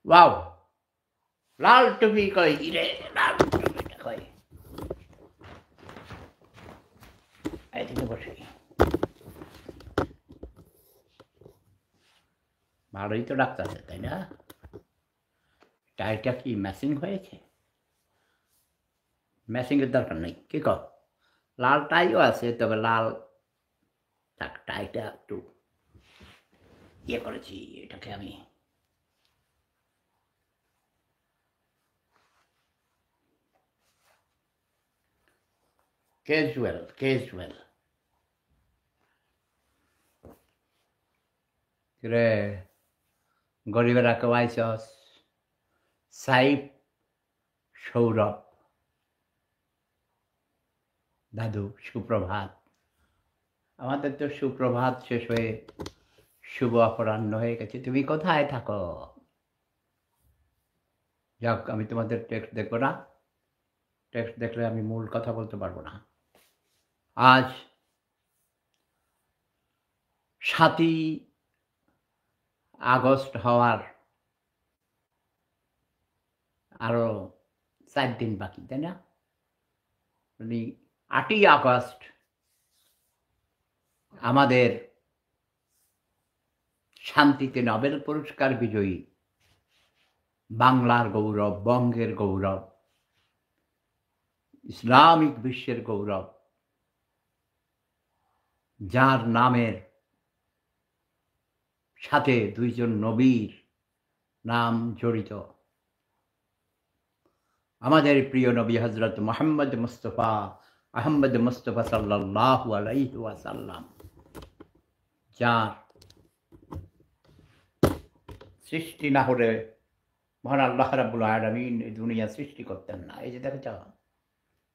Wow, লাল টুপি কই রে, লাল টুপিটা কই? এদিকে বসে। ভালোই তো ডাক্তার, তাই না? টাইটা কি ম্যাচিং হয়েছে? ম্যাচিংয়ের দরকার নেই, কি কর? লাল টাইও আছে, তবে লাল টাইটা একটু ইয়ে করেছি, এটাকে আমি ক্যাজুয়াল ক্যাজুয়াল। রে গরিবেরা কেউ আইসস? সাইফ, সৌরভ, দাদু, সুপ্রভাত। আমাদের তো সুপ্রভাত শেষ হয়ে শুভ অপরাহ্ন হয়ে গেছে। তুমি কোথায় থাকো? যাক, আমি তোমাদের টেক্সট দেখবো না। টেক্সট দেখলে আমি মূল কথা বলতে পারবো না। আজ 7ই আগস্ট হওয়ার আরো 4 দিন বাকি, তাই না? মানে 8ই আগস্ট আমাদের শান্তিতে নোবেল পুরস্কার বিজয়ী, বাংলার গৌরব, বঙ্গের গৌরব, ইসলামিক বিশ্বের গৌরব, যার নামের সাথে 2 জন নবীর নাম জড়িত, আমাদের প্রিয় নবী হযরত মুহাম্মদ মুস্তাফা আহমদ মুস্তাফা সাল্লাল্লাহু আলাইহি ওয়াসাল্লাম, যার সৃষ্টি না হলে মহান আল্লাহ রাব্বুল আলামিন এই দুনিয়া সৃষ্টি করতেন না। এই যে দেখেছ,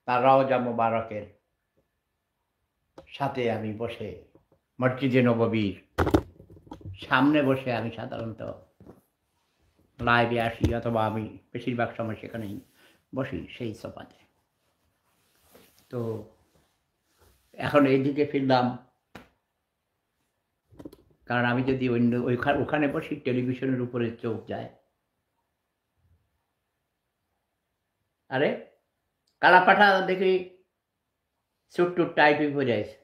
তার রওজা মুবারকের সাথে আমি বসে, মসজিদে নববীর সামনে বসে আমি সাধারণত লাইভে আসি, অথবা আমি বেশিরভাগ সময় সেখানেই বসি, সেই সোফাতে। তো এখন এইদিকে ফিরলাম, কারণ আমি যদি অন্য ওখানে বসি, টেলিভিশনের উপরে চোখ যায়। আরে কালা পাঠা দেখি সুট টুট টাইট হয়ে যাইছে,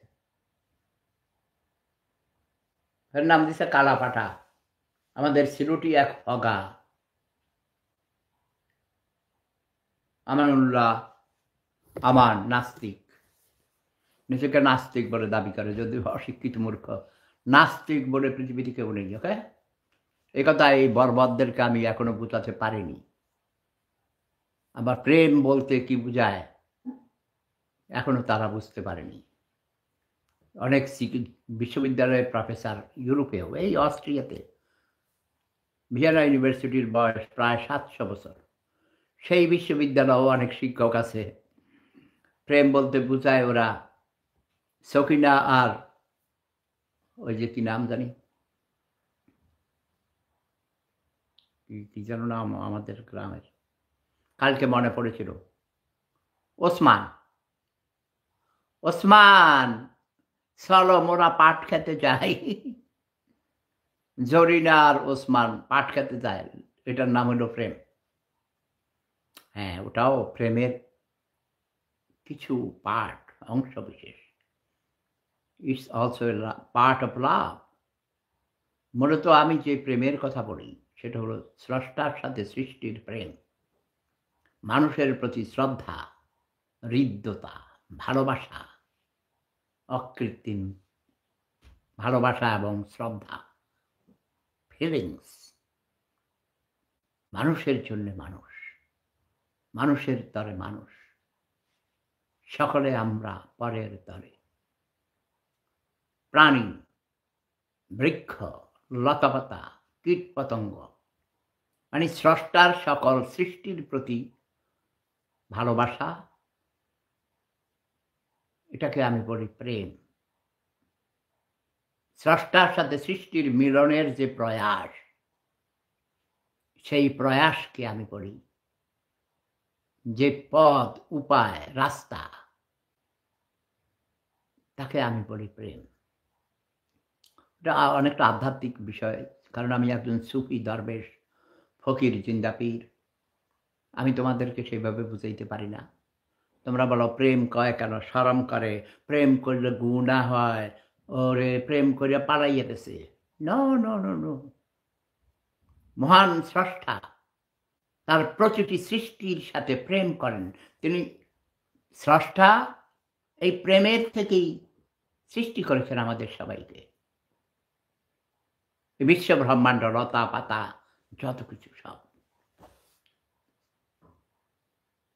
এর নাম দিছে কালা পাঠা। আমাদের সিলুটি এক হগা আমানুল্লাহ আমান নাস্তিক, নিজেকে নাস্তিক বলে দাবি করে, যদিও অশিক্ষিত মূর্খ। নাস্তিক বলে পৃথিবীতে কেউ নেই। ওকে, এই কথা এই বর্বরদেরকে আমি এখনো বুঝাতে পারিনি। আবার প্রেম বলতে কি বুঝায় এখনো তারা বুঝতে পারেনি। অনেক বিশ্ববিদ্যালয়ের প্রফেসর, ইউরোপেও, এই অস্ট্রিয়াতে, ভিয়েনা ইউনিভার্সিটির বয়স প্রায় 700 বছর। সেই বিশ্ববিদ্যালয়েও অনেক শিক্ষক আছে, প্রেম বলতে বুঝায় ওরা সকিনা আর ওই যে কি নাম জানি, কি যেন নাম আমাদের গ্রামের, কালকে মনে পড়েছিল, ওসমান। ওসমান, চলো মোরা পাট খেতে যাই। জরিনা আর ওসমান পাট খেতে যায়, এটার নাম হলো প্রেম। হ্যাঁ, ওটাও প্রেমের কিছু পার্ট, অংশ বিশেষ। It's also part of love. মূলত আমি যে প্রেমের কথা বলি সেটা হলো স্রষ্টার সাথে সৃষ্টির প্রেম, মানুষের প্রতি শ্রদ্ধা, হৃদ্যতা, ভালোবাসা, অকৃত্রিম ভালোবাসা এবং শ্রদ্ধা, ফিলিংস। মানুষের জন্য মানুষ, মানুষের তরে মানুষ, সকলে আমরা পরের তরে। প্রাণী, বৃক্ষ, লতাপাতা, কীট পতঙ্গ, মানে স্রষ্টার সকল সৃষ্টির প্রতি ভালোবাসা, এটাকে আমি বলি প্রেম। স্রষ্টার সাথে সৃষ্টির মিলনের যে প্রয়াস, সেই প্রয়াসকে আমি বলি, যে পথ, উপায়, রাস্তা, তাকে আমি বলি প্রেম। এটা অনেকটা আধ্যাত্মিক বিষয়, কারণ আমি একজন সুফি দরবেশ, ফকির জিন্দাপীর। আমি তোমাদেরকে সেইভাবে বুঝাইতে পারি না। তোমরা বলো প্রেম কয় কেন, শরম করে, প্রেম করলে গুনাহ হয়, ওরে প্রেম করে পালাইয়া গেছে। No, no, no, no. মহান স্রষ্টা তার প্রতিটি সৃষ্টির সাথে প্রেম করেন। তিনি স্রষ্টা এই প্রেমের থেকেই সৃষ্টি করেছেন আমাদের সবাইকে। এই বিশ্ব ব্রহ্মাণ্ড, লতা পাতা, যত কিছু সব।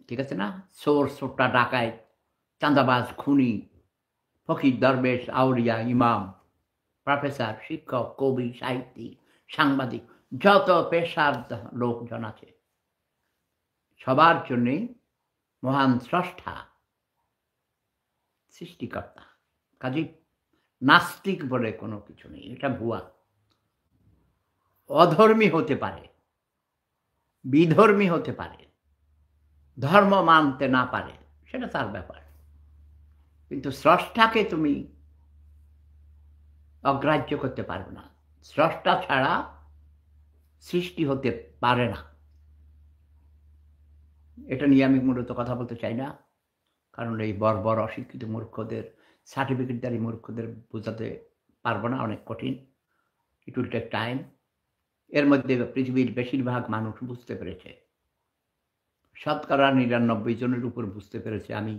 ঠিক আছে না? চোর, ছোট্টা ডাকাইত, চাঁদাবাজ, খুনি, ফকির, দরবেশ, আউলিয়া, ইমাম, প্রফেসর, শিক্ষক, কবি, সাহিত্যিক, সাংবাদিক, যত পেশার লোকজন আছে, সবার জন্যই মহান স্রষ্টা সৃষ্টিকর্তা। কাজেই নাস্তিক বলে কোনো কিছু নেই, এটা ভুয়া। অধর্মী হতে পারে, বিধর্মী হতে পারে, ধর্ম মানতে না পারে, সেটা তার ব্যাপার। কিন্তু স্রষ্টাকে তুমি অগ্রাহ্য করতে পারবে না। স্রষ্টা ছাড়া সৃষ্টি হতে পারে না। এটা নিয়ে আমি মূলত কথা বলতে চাই না, কারণ এই বর্বর অশিক্ষিত মূর্খদের, সার্টিফিকেটধারী মূর্খদের বোঝাতে পারবো না, অনেক কঠিন। It will take time. এর মধ্যে পৃথিবীর বেশিরভাগ মানুষ বুঝতে পেরেছে, শতকরা ৯৯ জনের উপর বুঝতে পেরেছে আমি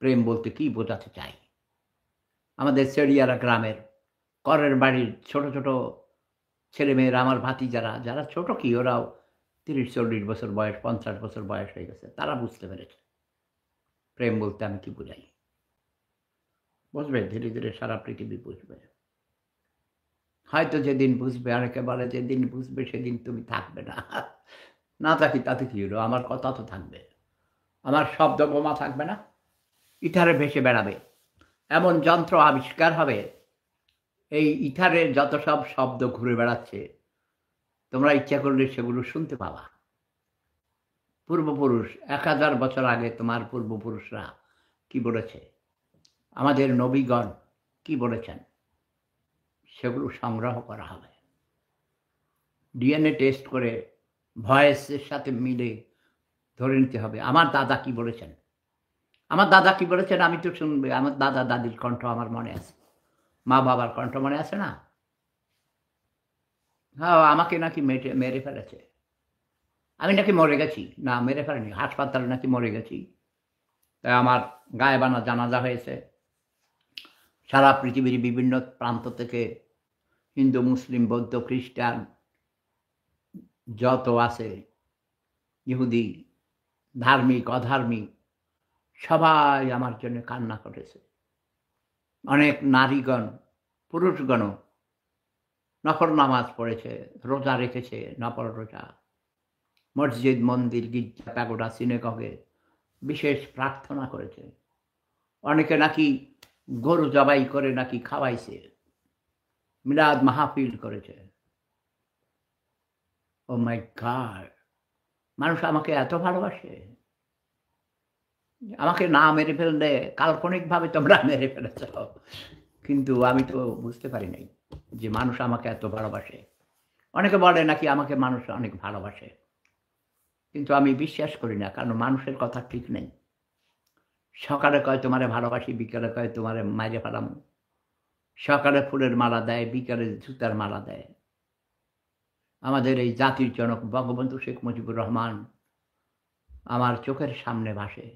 প্রেম বলতে কি বোঝাতে চাই। আমাদের চেড়িয়ারা গ্রামের করের বাড়ির ছোট ছোট ছেলেমেয়েরা, আমার ভাতিজারা, যারা ছোট কি, ওরাও ৩০-৪০ বছর বয়স, ৫০ বছর বয়স হয়ে গেছে, তারা বুঝতে পেরেছে প্রেম বলতে আমি কি বুঝাই। বুঝবে, ধীরে ধীরে সারা পৃথিবী বুঝবে। হয়তো যেদিন বুঝবে, অনেকে বলে যেদিন বুঝবে সেদিন তুমি থাকবে না। না থাকি তাতে কি হলো, আমার কথা তো থাকবে, আমার শব্দ বোমা থাকবে না, ইথারে ভেসে বেড়াবে। এমন যন্ত্র আবিষ্কার হবে, এই ইথারের যত সব শব্দ ঘুরে বেড়াচ্ছে, তোমরা ইচ্ছা করলে সেগুলো শুনতে পাবা। পূর্বপুরুষ ১০০০ বছর আগে তোমার পূর্বপুরুষরা কি বলেছে, আমাদের নবীগণ কি বলেছেন, সেগুলো সংগ্রহ করা হবে। ডিএনএ টেস্ট করে ভয়েসের সাথে মিলে ধরে নিতে হবে আমার দাদা কি বলেছেন। আমার দাদা কি বলেছেন আমি তো শুনবে, আমার দাদা দাদির কণ্ঠ আমার মনে আছে, মা বাবার কণ্ঠ মনে আছে না? হ্যাঁ, আমাকে নাকি মেরে ফেলেছে, আমি নাকি মরে গেছি। না, মেরে ফেলেনি, হাসপাতালে নাকি মরে গেছি। তাই আমার গায়েবানা জানাজা হয়েছে। সারা পৃথিবীর বিভিন্ন প্রান্ত থেকে হিন্দু, মুসলিম, বৌদ্ধ, খ্রিস্টান যত আছে, ইহুদি, ধার্মিক, অধার্মিক, সবাই আমার জন্য কান্না করেছে। অনেক নারীগণ, পুরুষগণও নফল নামাজ পড়েছে, রোজা রেখেছে, নফল রোজা, মসজিদ, মন্দির, গির্জা, প্যাগোডা, সিনেগগে বিশেষ প্রার্থনা করেছে। অনেকে নাকি গরু জবাই করে নাকি খাওয়াইছে, মিলাদ মাহফিল করেছে। ও মাই গড, মানুষ আমাকে এত ভালোবাসে। আমাকে না মেরে ফেললে কাল্পনিকভাবে তোমরা মেরে ফেলেছ, কিন্তু আমি তো বুঝতে পারি নাই যে মানুষ আমাকে এত ভালোবাসে। অনেকে বলে নাকি আমাকে মানুষ অনেক ভালোবাসে, কিন্তু আমি বিশ্বাস করি না, কারণ মানুষের কথা ঠিক নেই। সকালে কয় তোমারে ভালোবাসি, বিকালে কয় তোমারে মাইরে ফেলাম। সকালে ফুলের মালা দেয়, বিকালে জুতার মালা দেয়। আমাদের এই জাতির জনক বঙ্গবন্ধু শেখ মুজিবুর রহমান আমার চোখের সামনে ভাসে।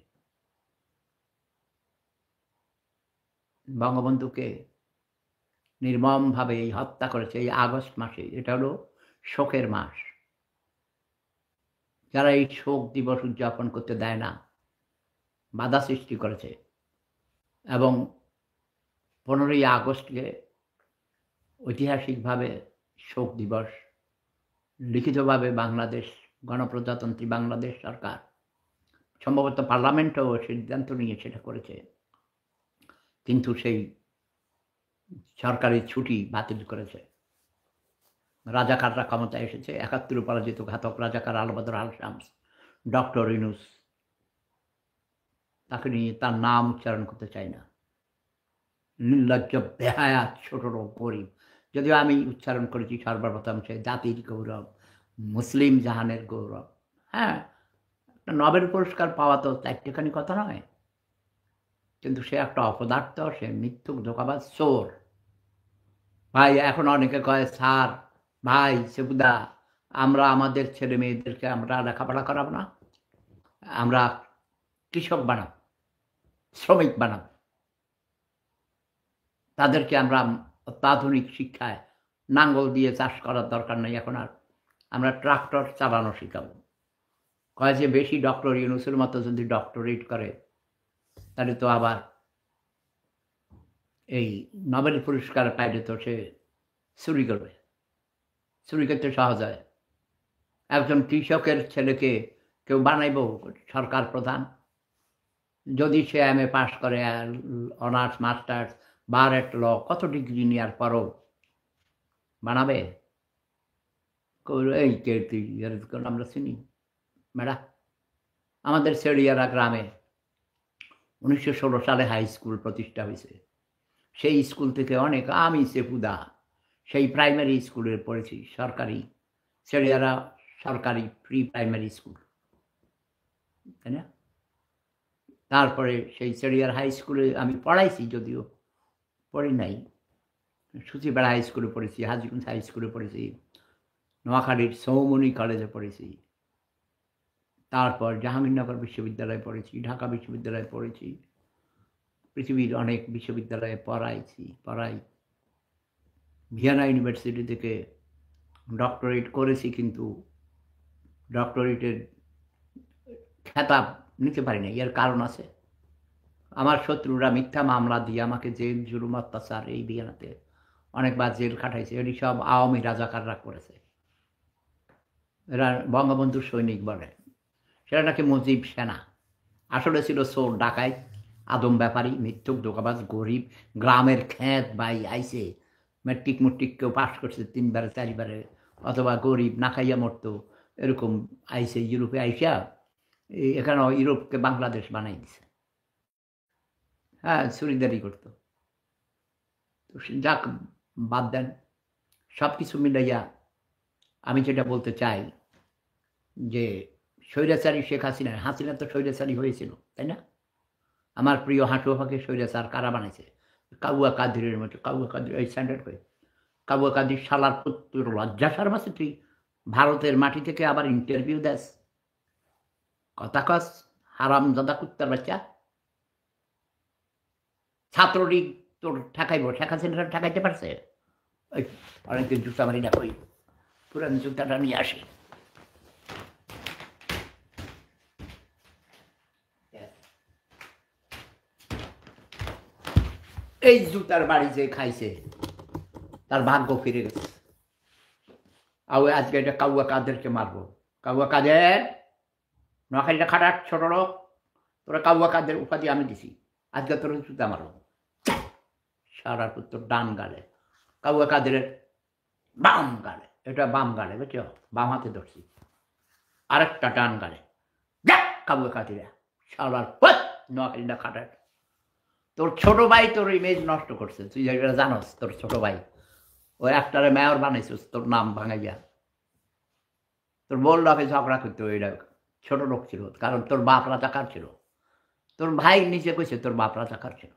বঙ্গবন্ধুকে নির্মমভাবে এই হত্যা করেছে এই আগস্ট মাসে। এটা হলো শোকের মাস। যারা এই শোক দিবস উদযাপন করতে দেয় না, বাধা সৃষ্টি করেছে, এবং 15ই আগস্টকে ঐতিহাসিকভাবে শোক দিবস লিখিতভাবে বাংলাদেশ গণপ্রজাতন্ত্রী বাংলাদেশ সরকার, সম্ভবত পার্লামেন্টও সিদ্ধান্ত নিয়ে সেটা করেছে, কিন্তু সেই সরকারি ছুটি বাতিল করেছে। রাজাকাররা ক্ষমতায় এসেছে, ৭১ পরাজিত ঘাতক রাজাকার আলবদর আল শামস, ডক্টর ইউনূস, তাকে নিয়ে তার নাম উচ্চারণ করতে চাই না। নির্লজ্জ, বেহায়া, ছোট গরিব। যদিও আমি উচ্চারণ করেছি সর্বপ্রথম সে জাতির গৌরব, মুসলিম জাহানের গৌরব। হ্যাঁ, একটা নোবেল পুরস্কার পাওয়া তো চারটেখানি কথা নয়, কিন্তু সে একটা অপদার্থ, সে মিথ্যুক, ধোঁকাবাজ, চোর। ভাই এখন অনেকে কয়, স্যার ভাই সেবুদা, আমরা আমাদের ছেলে মেয়েদেরকে আমরা লেখাপড়া করাবো না, আমরা কৃষক বানাব, শ্রমিক বানাব, তাদেরকে আমরা অত্যাধুনিক শিক্ষায় নাঙ্গল দিয়ে চাষ করার দরকার নেই, এখন আর আমরা ট্রাক্টর চালানো শিখাবো। কয় যে বেশি ডক্টর ইউনূসের মতো যদি ডক্টরেট করে তাহলে তো আবার এই নোবেল পুরস্কার পাইলে তো সে চুরি করবে, চুরি করতে সহজ হয়। একজন কৃষকের ছেলেকে কেউ বানাইব সরকার প্রধান, যদি সে এম এ পাস করে, অনার্স মাস্টার্স বারেট ল কত ডিগ্রি নেওয়ার পরও বানাবে? এই কে তুই, আমরা চিনি ম্যাডা। আমাদের সেড়িয়ারা গ্রামে 1916 সালে হাই স্কুল প্রতিষ্ঠা হয়েছে। সেই স্কুল থেকে অনেক, আমি সেফুদা সেই প্রাইমারি স্কুলে পড়েছি, সরকারি সেড়িয়ারা সরকারি প্রি প্রাইমারি স্কুল, তাই না? তারপরে সেই সেড়িয়ার হাই স্কুলে আমি পড়াইছি, যদিও পড়ি নাই। সুচিবেড়া হাই স্কুলে পড়েছি, হাজিগঞ্জ হাই স্কুলে পড়েছি, নোয়াখালীর সৌমনি কলেজে পড়েছি, তারপর জাহাঙ্গীরনগর বিশ্ববিদ্যালয়ে পড়েছি, ঢাকা বিশ্ববিদ্যালয়ে পড়েছি, পৃথিবীর অনেক বিশ্ববিদ্যালয়ে পড়াই। ভিয়েনা ইউনিভার্সিটি থেকে ডক্টরেট করেছি, কিন্তু ডক্টরেটের খেতাব নিতে পারি না। এর কারণ আছে, আমার শত্রুরা মিথ্যা মামলা দিয়ে আমাকে জেল, জুলুম, অত্যাচার এই ভিয়েনাতে অনেকবার জেল খাটাইছে। এটি সব আওয়ামী রাজাকাররা করেছে। এরা বঙ্গবন্ধুর সৈনিক বলে, সেটা নাকি মুজিব সেনা, আসলে ছিল চোর, ডাকাইত, আদম ব্যাপারী, মিথ্যুক, ধোঁকাবাজ, গরিব, গ্রামের খ্যাত বাই আইসে, ম্যাট্রিক মুট্রিক কেউ পাস করছে 3 বারে 4 বারে, অথবা গরিব না খাইয়া মরতো, এরকম আইসে ইউরোপে আইসা এখানে ইউরোপকে বাংলাদেশ বানাই দিছে। হ্যাঁ, চুরিদারি করতো। তো যাক, বাদ দেন। সব কিছু মিলাইয়া আমি যেটা বলতে চাই যে স্বৈরাচারী শেখ হাসিনা তো স্বৈরাচারী হয়েছিল, তাই না? আমার প্রিয় হাঁটুয়াকে স্বৈরাচার কারা বানাইছে? কাউয়া কাদিরের মতো। কাউয়া কাদির এই স্ট্যান্ডার্ড করে, কাউয়া কাদির শালার পুত্র, লজ্জা শর্মাছে তুই ভারতের মাটি থেকে আবার ইন্টারভিউ দেস, কথা কস, হারামজাদা কুত্তার বাচ্চা। ছাত্রলীগ তোর ঠেকাইব, শেখ হাসিনা ঠেকাইতে পারছে? ওই অনেকদিন জুতা মারি না, কই পুরান জুতাটা নিয়ে আসি। এই জুতার বাড়ি যে খাইছে তার ভাগ্য ফিরে গেছে। আজকে এটা কাউয়া কাদেরকে মারবো। কাউয়া কাদের, নোয়াখালীটা খাটার ছোট লোক, তোরা কাউয়া কাদের উপাধি আমি দিছি, আজকে তোর জুতা মারো। সারার পুত্র ডান গালে, কাউয়া কাদের বাম গালে, এটা বাম গালে, বুঝছো, বাম হাতে ধরছি, আরেকটা ডান গালে। কাউয়া কাদিরা সারার পুত নোয়াখালীটা খাটার। তোর ছোট ভাই তোর ইমেজ নষ্ট করছে, তুই যেটা জানোস। তোর ছোট ভাই ওই একটারে মেয়র বানাইছিস তোর নাম ভাঙাইয়া। তোর বল লোকে ঝগড়া করতো, এটা ছোট লোক ছিল, কারণ তোর বাপ রাজাকার ছিল। তোর ভাই নিচে কইছে তোর বাপ রাজাকার ছিল।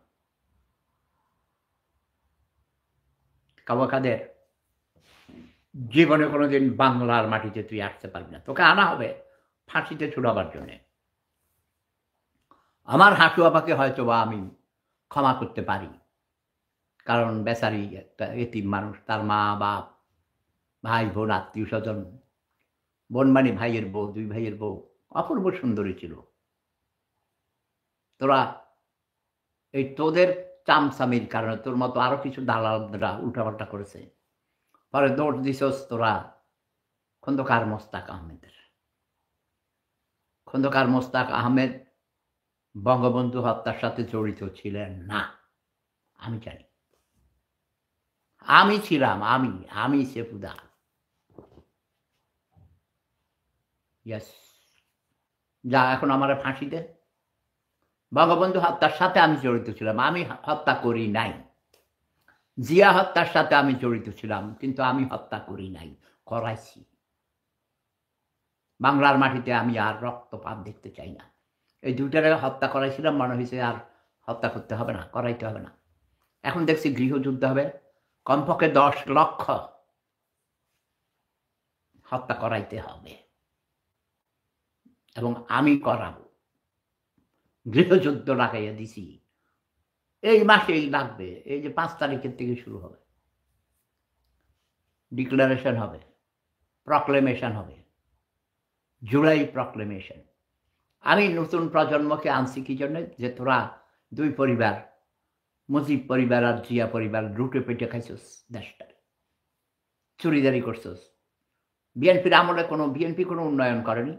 কাউয়া কাদের জীবনে কোনোদিন বাংলার মাটিতে তুই আসতে পারবি না, তোকে আনা হবে ফাঁসিতে ছুড়াবার জন্যে। আমার হাঁটু আপাকে হয়তো বা আমি ক্ষমা করতে পারি, কারণ বেচারি একটা এতিম মানুষ, তার মা বাপ ভাই বোন আত্মীয় স্বজন, বোন মানে ভাইয়ের বউ, 2 ভাইয়ের বউ অপূর্ব সুন্দরী ছিল। তোরা এই তোদের চামচামির কারণে তোর মতো আরো কিছু দালালরা উল্টাপাল্টা করেছে, পরে দৌড় দিছস তোরা খন্দকার মোস্তাক আহমেদের। খন্দকার মোস্তাক আহমেদ বঙ্গবন্ধু হত্যার সাথে জড়িত ছিলেন না, আমি জানি। আমি ছিলাম, আমি সেফুদা, ইয়েস। যা এখন আমার ফাঁসি দে। বঙ্গবন্ধু হত্যার সাথে আমি জড়িত ছিলাম, আমি হত্যা করি নাই। জিয়া হত্যার সাথে আমি জড়িত ছিলাম, কিন্তু আমি হত্যা করি নাই, করাইছি। বাংলার মাটিতে আমি আর রক্তপাত দেখতে চাই না। এই দুইটারে হত্যা করাইছিলাম, মনে হয়েছে আর হত্যা করতে হবে না, করাইতে হবে না। এখন দেখছি গৃহযুদ্ধ হবে, কমপক্ষে 10 লক্ষ হত্যা করাইতে হবে এবং আমি করাবো। গৃহযুদ্ধ লাগাইয়া দিছি, এই মাসেই লাগবে। এই যে 5 তারিখের থেকে শুরু হবে, ডিক্লারেশন হবে, প্রক্লেমেশন হবে, জুলাই প্রক্লেমেশন। আমি নতুন প্রজন্মকে আনছি কি জন্য? যে তোরা দুই পরিবার, মুজিব পরিবার আর জিয়া পরিবার, লুটে পেটে খাইছস দেশটা, চুরিদারি করছস। বিএনপির আমলে বিএনপি কোনো উন্নয়ন করেনি।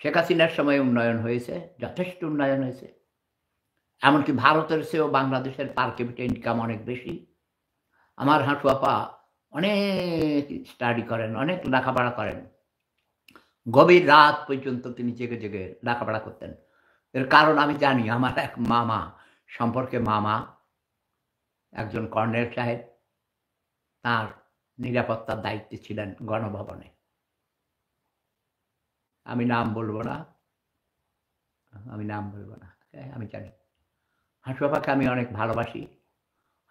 শেখ হাসিনার সময় উন্নয়ন হয়েছে, যথেষ্ট উন্নয়ন হয়েছে। এমনকি ভারতের চেয়েও বাংলাদেশের পার ক্যাপিটা ইনকাম অনেক বেশি। আমার হাঁটু আপা অনেক স্টাডি করেন, অনেক লেখাপড়া করেন, গভীর রাত পর্যন্ত তিনি জেগে জেগে লেখাপড়া করতেন। এর কারণ আমি জানি। আমার এক মামা সম্পর্কে মামা একজন কর্নেল সাহেব, তার নিরাপত্তার দায়িত্বে ছিলেন গণভবনে। আমি নাম বলবো না, আমি জানি। হাঁটু আপাকে আমি অনেক ভালোবাসি।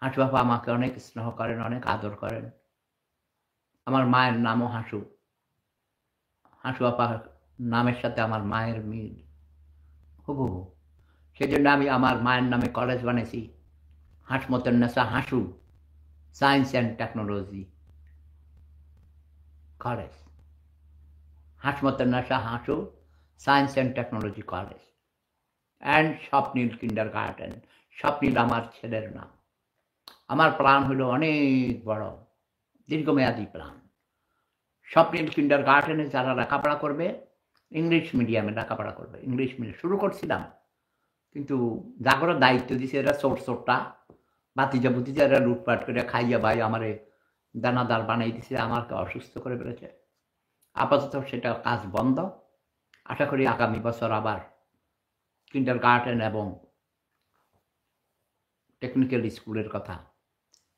হাঁটু আপা আমাকে অনেক স্নেহ করেন, অনেক আদর করেন। আমার মায়ের নামও হাঁসু। হাঁসু আপার নামের সাথে আমার মায়ের মিল হুবহু। সেই জন্য আমি আমার মায়ের নামে কলেজ বানিয়েছি, Hasmatunnesa Hasu science and technology college. Hasmatunnesa Hasu science and technology college and Swapnil kindergarten. Swapnil আমার ছেলের নাম। আমার প্ল্যান হলো অনেক বড়, দীর্ঘমেয়াদী প্ল্যান। স্বপ্নীল কিন্ডার গার্ডেনে যারা লেখাপড়া করবে, ইংলিশ মিডিয়ামে লেখাপড়া করবে। ইংলিশ মিডিয়াম শুরু করছিলাম, কিন্তু যাগর দায়িত্ব দিছে এরা চোরটা বাতিজা বুতিজা, এরা লুটপাট করে খাইয়া ভাই আমারে দানাদার বানাই দিছে, আমাকে অসুস্থ করে ফেলেছে। আপাতত সেটা কাজ বন্ধ। আশা করি আগামী বছর আবার কিন্ডার গার্ডেন এবং টেকনিক্যাল স্কুলের কথা,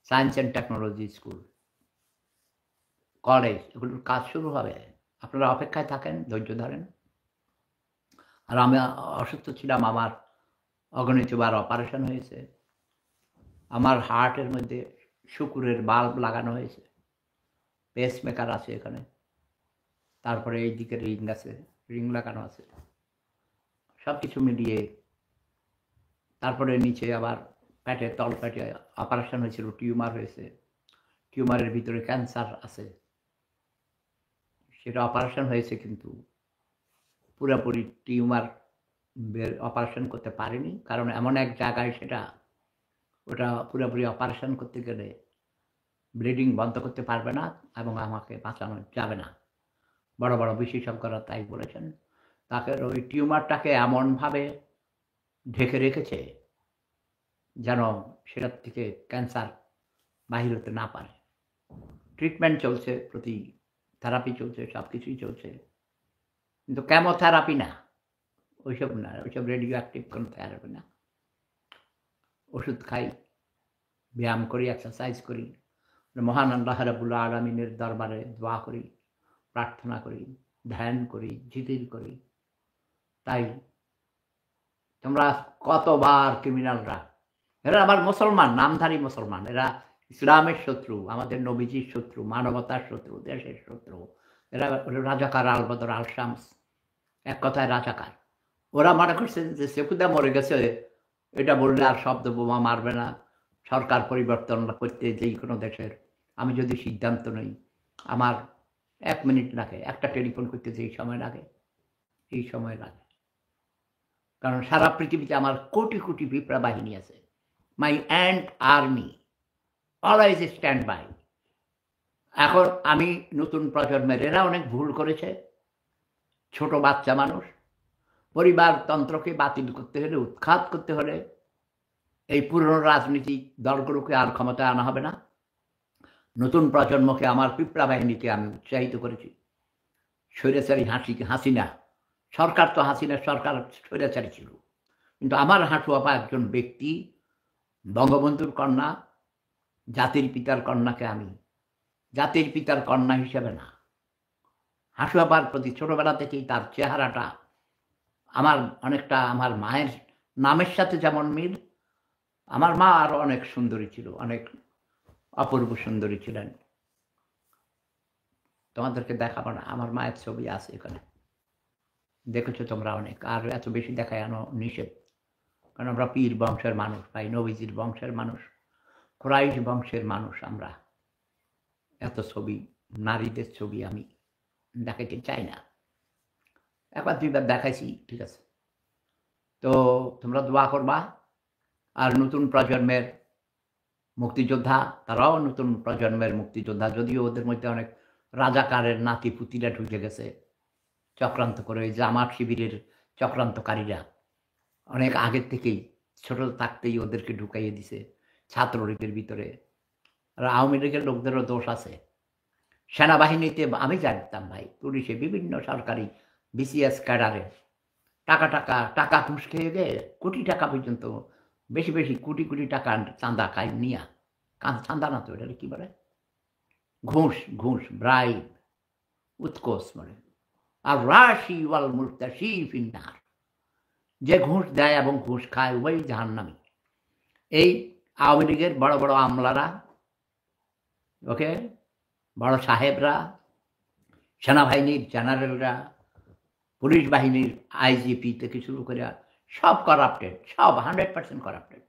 science and technology school, college, এগুলোর কাজ শুরু হবে। আপনারা অপেক্ষায় থাকেন, ধৈর্য ধরেন। আর আমি অসুস্থ ছিলাম, আমার অগণিতবার অপারেশন হয়েছে। আমার হার্টের মধ্যে শুকুরের বাল্ব লাগানো হয়েছে, পেসমেকার আছে এখানে, তারপরে এই দিকে রিং লাগানো আছে, সব কিছু মিলিয়ে। তারপরে নিচে আবার পেটে, তল পেটে অপারেশন হয়েছিল, টিউমার হয়েছে, টিউমারের ভিতরে ক্যান্সার আছে। সেটা অপারেশন হয়েছে, কিন্তু পুরোপুরি টিউমার অপারেশন করতে পারিনি, কারণ এমন এক জায়গায় ওটা পুরোপুরি অপারেশন করতে গেলে ব্লিডিং বন্ধ করতে পারবে না এবং আমাকে বাঁচানো যাবে না। বড় বড় বিশেষজ্ঞরা তাই বলেছেন। তাকে ওই টিউমারটাকে এমনভাবে ঢেকে রেখেছে যেন সেটার থেকে ক্যান্সার বাহির হতে না পারে। ট্রিটমেন্ট চলছে, প্রতি থেরাপি চলছে, সব কিছুই চলছে, কিন্তু কেমোথেরাপি না, ওইসব না, ওইসব রেডিও অ্যাক্টিভ কোনো থেরাপি না। ওষুধ খাই, ব্যায়াম করি, এক্সারসাইজ করি, মহান আল্লাহ রাব্বুল আলামিনের দরবারে দোয়া করি, প্রার্থনা করি, ধ্যান করি, জিকির করি। তাই তোমরা কতবার ক্রিমিনালরা, এরা আবার মুসলমান, নামধারী মুসলমান, এরা ইসলামের শত্রু, আমাদের নবীজির শত্রু, মানবতার শত্রু, দেশের শত্রু। এরা রাজাকার, আল বদর, আল শামস, এক কথায় রাজাকার। ওরা মনে করছে যে সেকুদা মরে গেছে, এটা বললে আর শব্দ বোমা মারবে না। সরকার পরিবর্তন করতে যেই কোনো দেশের আমি যদি সিদ্ধান্ত নিই, আমার 1 মিনিট লাগে, একটা টেলিফোন করতে যেই সময় লাগে, এই সময় লাগে। কারণ সারা পৃথিবীতে আমার কোটি কোটি পিঁপড়া বাহিনী আছে। My ant army always stand by. এখন আমি নতুন প্রজন্মের, এরা অনেক ভুল করেছে, ছোট বাচ্চা মানুষ। পরিবারতন্ত্রকে বাতিল করতে হলে, উৎখাত করতে হলে এই পুরনো রাজনীতিক দলগুলোকে আর ক্ষমতায় আনা হবে না। নতুন প্রজন্মকে, আমার পিঁপড়া বাহিনীকে আমি উৎসাহিত করেছি। স্বৈরাচারী হাসিনা সরকার, তো হাসিনার সরকার স্বৈরাচারী ছিল, কিন্তু আমার হাঁটু আপা একজন ব্যক্তি, বঙ্গবন্ধুর কন্যা, জাতির পিতার কন্যাকে আমি জাতির পিতার কন্যা হিসেবে না, হাসু আপার প্রতি ছোটবেলা থেকেই তার চেহারাটা আমার অনেকটা আমার মায়ের নামের সাথে যেমন মিল, আমার মা আরও অনেক সুন্দরী ছিল, অনেক অপূর্ব সুন্দরী ছিলেন। তোমাদেরকে দেখাবো না, আমার মায়ের ছবি আছে এখানে, দেখেছো তোমরা অনেক। আর এত বেশি দেখায় আনো নিষেধ, কারণ আমরা পীর বংশের মানুষ ভাই, নবীজির বংশের মানুষ, কুরাইশ বংশের মানুষ আমরা। এত ছবি, নারীদের ছবি আমি দেখাইতে চাই না। একবার দুইবার দেখাইছি, ঠিক আছে। তো তোমরা দোয়া করবা। আর নতুন প্রজন্মের মুক্তিযোদ্ধা, তারাও নতুন প্রজন্মের মুক্তিযোদ্ধা, যদিও ওদের মধ্যে অনেক রাজাকারের নাতি পুতিরা ঢুকে গেছে চক্রান্ত করে। ওই জামাত শিবিরের চক্রান্তকারীরা অনেক আগের থেকেই, ছোট থাকতেই ওদেরকে ঢুকাইয়ে দিছে ছাত্রলীগের ভিতরে। আর আওয়ামী লীগের লোকদেরও দোষ আছে। সেনাবাহিনীতে আমি জানতাম ভাই, পুলিশে, বিভিন্ন সরকারি বিসিএস ক্যাডারে টাকা টাকা টাকা ঘুষ খেয়ে গিয়ে কোটি টাকা পর্যন্ত, বেশি বেশি কোটি কোটি টাকা চাঁদা খায় নিয়া, চাঁদা না তো, এটা কী বলে, ঘুষ, ঘুষ, ব্রাইব, উৎকোষ মানে। আর রাশি ওয়াল মুরতাশি ফিন্নার, যে ঘুষ দেয় এবং ঘুষ খায় উভয়ই জাহান্নামী। এই আওয়ামী লীগের বড় বড় আমলারা, ওকে, বড় সাহেবরা, সেনাবাহিনীর জেনারেলরা, পুলিশ বাহিনীর আইজিপি থেকে শুরু করে সব করাপ্টেড, সব 100% করাপ্টেড।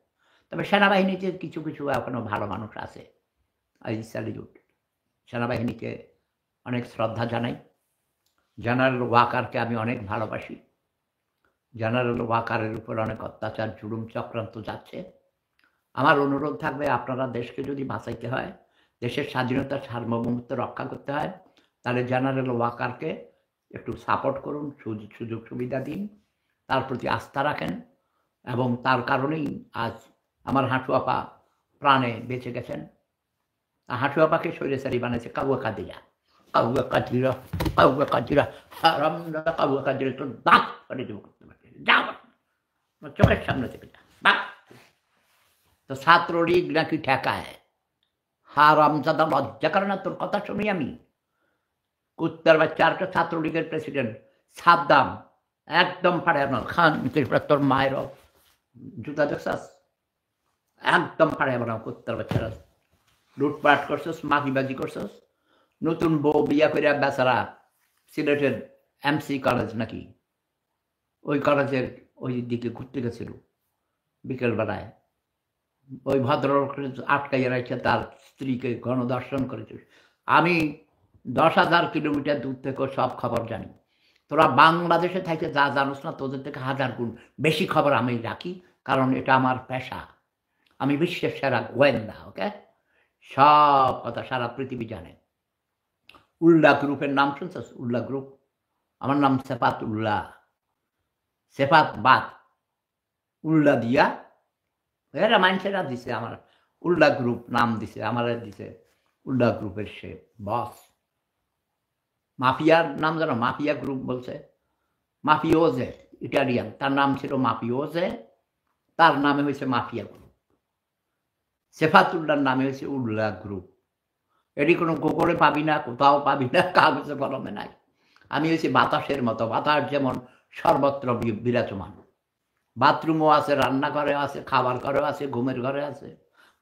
তবে সেনাবাহিনীতে কিছু কিছু এখনও ভালো মানুষ আছে। আই স্যালিউট, সেনাবাহিনীকে অনেক শ্রদ্ধা জানাই। জেনারেল ওয়াকারকে আমি অনেক ভালোবাসি। জেনারেল ওয়াকারের উপর অনেক অত্যাচার, জুলুম, চক্রান্ত যাচ্ছে। আমার অনুরোধ থাকবে, আপনারা দেশকে যদি বাঁচাইতে হয়, দেশের স্বাধীনতা সার্বভৌমত্ব রক্ষা করতে হয়, তাহলে জেনারেল ওয়াকারকে একটু সাপোর্ট করুন, সুযোগ সুবিধা দিন, তার প্রতি আস্থা রাখেন। এবং তার কারণেই আজ আমার হাঁটু আপা প্রাণে বেঁচে গেছেন। হাঁটু আপাকে স্বৈরাচারী বানিয়েছে কাউয়া কাদিরা, কাউয়া কাদিরা, কাউয়া কাদিরা, হারামজাদা কাউয়া কাদিরা, তোর দাঁত ফাটিয়ে দেবো করতে পারছি, যা চোখের সামনে থেকে যা। তো ছাত্রলীগ নাকি ঠেকায়, হারামজাদা, লজ্জা করে না তোর কথা শুনি আমি? কুত্তার বাচ্চা, আরেকটা ছাত্রলীগের প্রেসিডেন্ট সাদ্দাম, একদম ফাড়ে না, খান তোর মায়ের জুতা দেখছাস, একদম ফাড়ে না কুত্তার বাচ্চারা। লুটপাট করছস, মাগিবাজি করছস। নতুন বউ বিয়া করিয়া বেচারা সিলেটের এমসি কলেজ নাকি, ওই কলেজের ওই দিকে ঘুরতে গেছিল বিকেলবেলায়, ওই ভদ্রলোক আটকাইয়া রাখছে, তার স্ত্রীকে গণধর্ষণ করেছে। আমি 10,000 কিলোমিটার দূর থেকে সব খবর জানি। তোরা বাংলাদেশে থেকে যা জানোস না, তোদের থেকে 1000 গুণ বেশি খবর আমি রাখি, কারণ এটা আমার পেশা। আমি বিশ্বের সেরা গোয়েন্দা, ওকে? সব কথা সারা পৃথিবী জানে। উল্লাহ গ্রুপের নাম শুনছিস? উল্লাহ গ্রুপ, আমার নাম সেফাত উল্লাহ, সেফাত বাদ উল্লাহ দিয়া, এরা মানুষেরা দিছে আমার উল্লাহ গ্রুপ নাম দিছে, আমার দিছে উল্লাহ গ্রুপের সে বস। মাফিয়ার নাম জানো? মাফিয়া গ্রুপ বলছে, মাফিওজে, ইটালিয়ান, তার নাম ছিল মাফিওজে, তার নামে হয়েছে মাফিয়া গ্রুপ। সেফাতুল্লাহর নামে হয়েছে উল্লাহ গ্রুপ। এটি কোনো গোপনে পাবি না, কোথাও পাবি না, কাগজে কলমে নাই। আমি হয়েছি বাতাসের মতো, বাতাস যেমন সর্বত্র বিরাজমান। বাথরুমও আছে, রান্নাঘরে আছে, খাবার ঘরেও আছে, ঘুমের ঘরে আছে,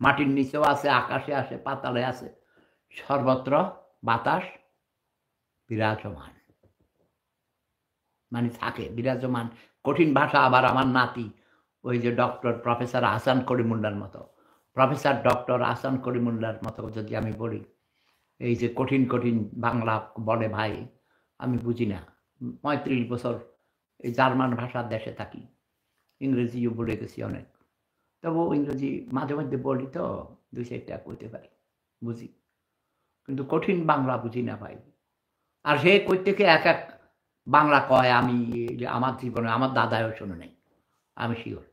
মাটির নিচেও আছে, আকাশে আছে, পাতালে আছে, সর্বত্র বাতাস বিরাজমান, মানে থাকে বিরাজমান। কঠিন ভাষা আবার আমার নাতি, ওই যে ডক্টর প্রফেসর আহসান করিমুল্লার মতো, প্রফেসর ডক্টর আহসান করিমুল্লার মতো যদি আমি বলি, এই যে কঠিন কঠিন বাংলা বলে ভাই, আমি বুঝি না। 35 বছর এই জার্মান ভাষার দেশে থাকি, ইংরেজিও বলে গেছি অনেক, তবু ইংরেজি মাঝে মধ্যে বলি তো, 2-4টা কইতে পারি, বুঝি, কিন্তু কঠিন বাংলা বুঝি না ভাই। আর সে কই থেকে এক এক বাংলা কয়, আমি আমার জীবনে আমার দাদাও শোনে নাই, আমি শিওর।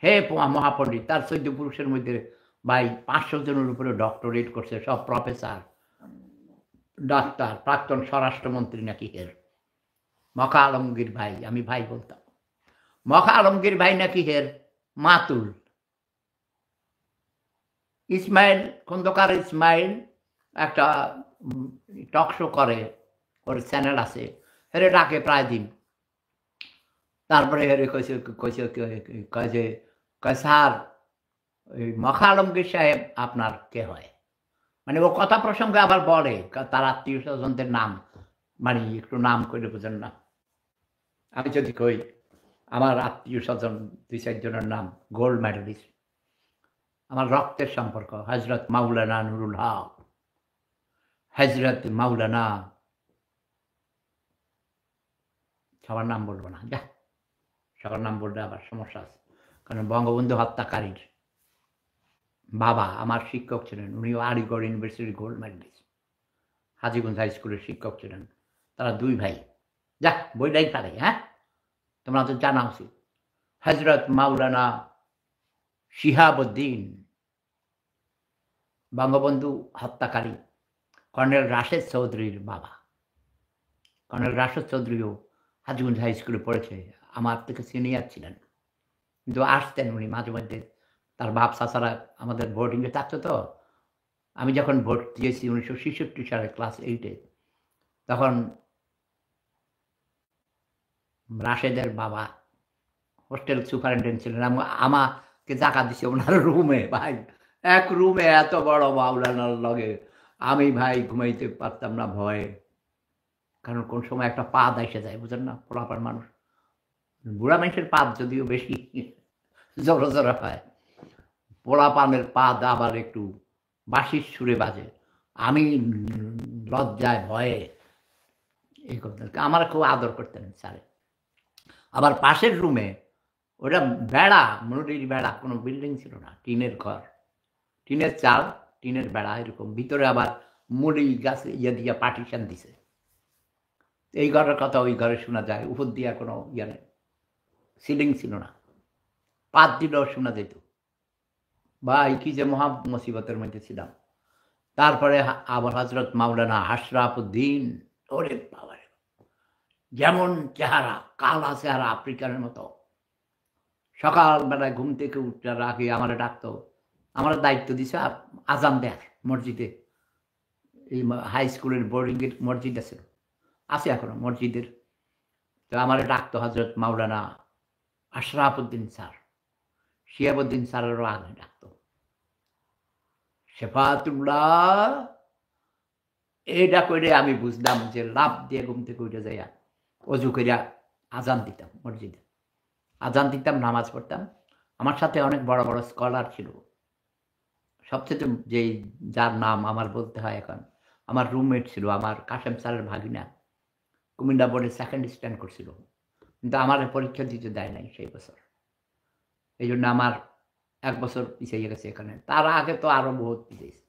হে মহাপণ্ডিত, তার 14 পুরুষের মধ্যে ভাই 500 জনের উপরে ডক্টরেট করছে, সব প্রফেসর, ডাক্তার, প্রাক্তন স্বরাষ্ট্রমন্ত্রী নাকি হের, মখা আলমগীর ভাই, আমি ভাই বলতাম, মখা আলমগীর ভাই নাকি হের মাতুল। ইসমাইল খন্দকার, ইসমাইল একটা টক শো করে ওর চ্যানেল আছে, হেরে ডাকে প্রায় দিন। তারপরে হেরে কইছে কইছে কয় যে কয় স্যার ওই মখা আলমগীর সাহেব আপনার কে হয়? মানে ও কথা প্রসঙ্গে আবার বলে তার আত্মীয় স্বজনদের নাম, মানে একটু নাম করে বুঝেন না। আমি যদি কই আমার আত্মীয় স্বজন 2-4 জনের নাম গোল্ড মেডেলিস্ট, আমার রক্তের সম্পর্ক, হযরত মাওলানা নুরুল হক, হযরত মাওলানা, সবার নাম বলবো না, যা সবার নাম বললে আবার সমস্যা আছে। কারণ বঙ্গবন্ধু হত্যাকারীর বাবা আমার শিক্ষক ছিলেন, উনিও আলিগড় ইউনিভার্সিটির গোল্ড মেডেলিস্ট, হাজীগঞ্জ হাই স্কুলের শিক্ষক ছিলেন। তারা 2 ভাই। যা বইটাই পারে, হ্যাঁ, তোমরা তো জানা উচিত। হযরত মাওলানা শিহাবুদ্দিন, বঙ্গবন্ধু হত্যাকারী কর্নেল রাশেদ চৌধুরীর বাবা। কর্নেল রাশেদ চৌধুরীও হাজীগঞ্জ হাই স্কুলে পড়েছে, আমার থেকে সিনিয়র ছিলেন, কিন্তু আসতেন উনি মাঝে মধ্যে। তার বাপ চাচারা আমাদের বোর্ডিংয়ে থাকতো। তো আমি যখন ভোট দিয়েছি 1966 সালে ক্লাস 8-এ, তখন রাশেদের বাবা হোস্টেল সুপারিনটেন্ডেন্ট ছিলেন। আমাকে জায়গা দিছে ওনার রুমে, ভাই এক রুমে এত বড় মাওলানার লগে আমি ভাই ঘুমাইতে পারতাম না ভয়ে। কারণ কোন সময় একটা পাদ এসে যায়, বুঝেন না, পোলাপান মানুষ, বুড়া মানুষের পাদ যদিও বেশি জোরে জোরে হয়, পোলাপানের পাদ আবার একটু বাঁশির সুরে বাজে। আমি লজ্জায় ভয়ে এই করতেন। আমার খুব আদর করতেন স্যারে। আবার পাশের রুমে ওটা বেড়া, মুড়ির বেড়া, কোনো বিল্ডিং ছিল না, টিনের ঘর, টিনের চাল, টিনের বেড়া এরকম, ভিতরে আবার মুড়ি গাছ ইয়ে দিয়ে পার্টিশন দিছে। এই ঘরের কথা ওই ঘরে শোনা যায়, উপর দিয়া কোনো ইয়ে নেই, সিলিং ছিল না, পাত দিলেও শোনা যেত। ভাই কি যে মহা মুসিবতের মধ্যে ছিলাম। তারপরে আবার হযরত মাওলানা আশরাফুদ্দিন, ওরে বাবা, যেমন চেহারা, কালা চেহারা আফ্রিকানের মতো। সকালবেলায় ঘুম থেকে উঠতে আগে আমার ডাকতো, আমার দায়িত্ব দিছে আজান দেয় মসজিদে, এই হাই স্কুলের বোর্ডিংয়ের মসজিদ আছে এখনো মসজিদের। তো আমার ডাকতো হযরত মাওলানা আশরাফুদ্দিন স্যার, শিহাবুদ্দিন স্যারেরও আগে ডাকতো শেফাতুল্লাহ। এইটা করে আমি বুঝলাম যে লাভ দিয়ে ঘুম থেকে উঠে যাইয়া অজু করিয়া আজান দিতাম মসজিদে, আজান দিতাম, নামাজ পড়তাম। আমার সাথে অনেক বড় বড় স্কলার ছিল। সবচেয়ে যেই যার নাম আমার বলতে হয় এখন, আমার রুমমেট ছিল আমার কাশেম স্যারের ভাগিনা, কুমিল্লা বোর্ডে 2nd স্ট্যান্ড করছিল, কিন্তু আমার পরীক্ষা দিতে দেয় নাই সেই বছর। এই জন্য আমার 1 বছর পিছিয়ে গেছে এখানে। তার আগে তো আরো বহুত পিছিয়েছে।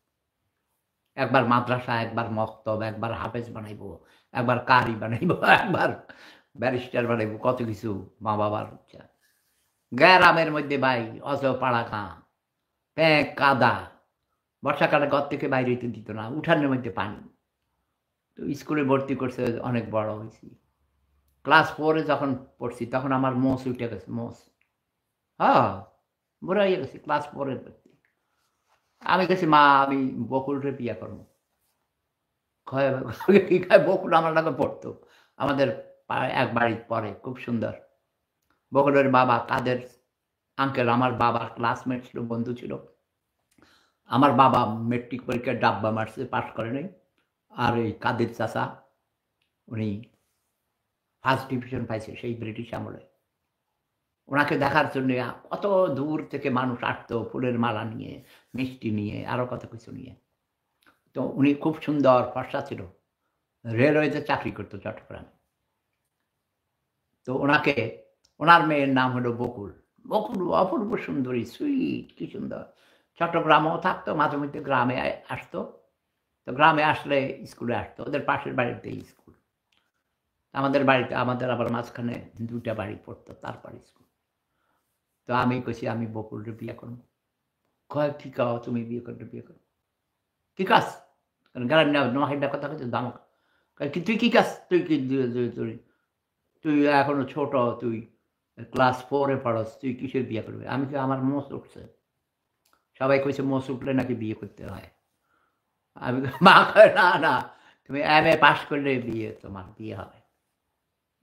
একবার মাদ্রাসা, একবার মক্তব, একবার হাফেজ বানাইবো, একবার কারি বানাইবো, একবার ব্যারিস্টার বানাইবো, কত কিছু মা বাবার ইচ্ছা। গ্রামের মধ্যে ভাই অজ পাড়া গাঁ, প্যাঁক কাদা, বর্ষাকালে ঘর থেকে বাইরে হইতে দিত না, উঠানের মধ্যে পানি। তো স্কুলে ভর্তি করছে, অনেক বড় হয়েছি। ক্লাস 4-এ যখন পড়ছি তখন আমার মোষ উঠে গেছে, মোষ, হ্যাঁ বুড়া হয়ে গেছে। ক্লাস 4-এর ভর্তি আমি গেছি, মা আমি বকুলরে বিয়া করবো। কি খায়, বকুল আমার লাগে পড়তো, আমাদের এক বাড়ির পরে, খুব সুন্দর। বকুলের বাবা কাদের আঙ্কেল আমার বাবার ক্লাসমেট ছিল, বন্ধু ছিল। আমার বাবা মেট্রিক পরীক্ষায় ডাব্বা মারছে, পাশ করে নাই। আর এই কাদের চাচা, উনি 1st ডিভিশন পাইছে সেই ব্রিটিশ আমলে। ওনাকে দেখার জন্য কত দূর থেকে মানুষ আসতো, ফুলের মালা নিয়ে, মিষ্টি নিয়ে, আরো কত কিছু নিয়ে। তো উনি খুব সুন্দর ফর্সা ছিল, রেলওয়েতে চাকরি করতো চট্টগ্রামে। তো ওনাকে, ওনার মেয়ের নাম হলো বকুল। বকুল অপূর্ব সুন্দরী, সুইট, কি সুন্দর। চট্টগ্রামেও থাকতো, মাঝে মধ্যে গ্রামে আসতো। তো গ্রামে আসলে স্কুলে আসতো, ওদের পাশের বাড়িতেই স্কুল। আমাদের বাড়িতে, আমাদের আবার মাঝখানে 2টা বাড়ি পড়তো, তারপরে স্কুল। তো আমি কইছি আমি বকুলরে বিয়ে করবো। কয় কি কাও তুমি বিয়ে করলে বিয়ে করো, কি কাজ? গ্রাম নোহাইডা কথা কইতে দাম, তুই কি কাজ, তুই কি তুই এখনো ছোট, তুই ক্লাস 4-এ পড়স, তুই কিসের বিয়ে করবি? আমি কি, আমার মোষ উঠছে। সবাই কইছে মোষ উঠলে নাকি বিয়ে করতে হয়। আমি মা কয় না না, তুমি MA পাস করলে তোমার বিয়ে হবে।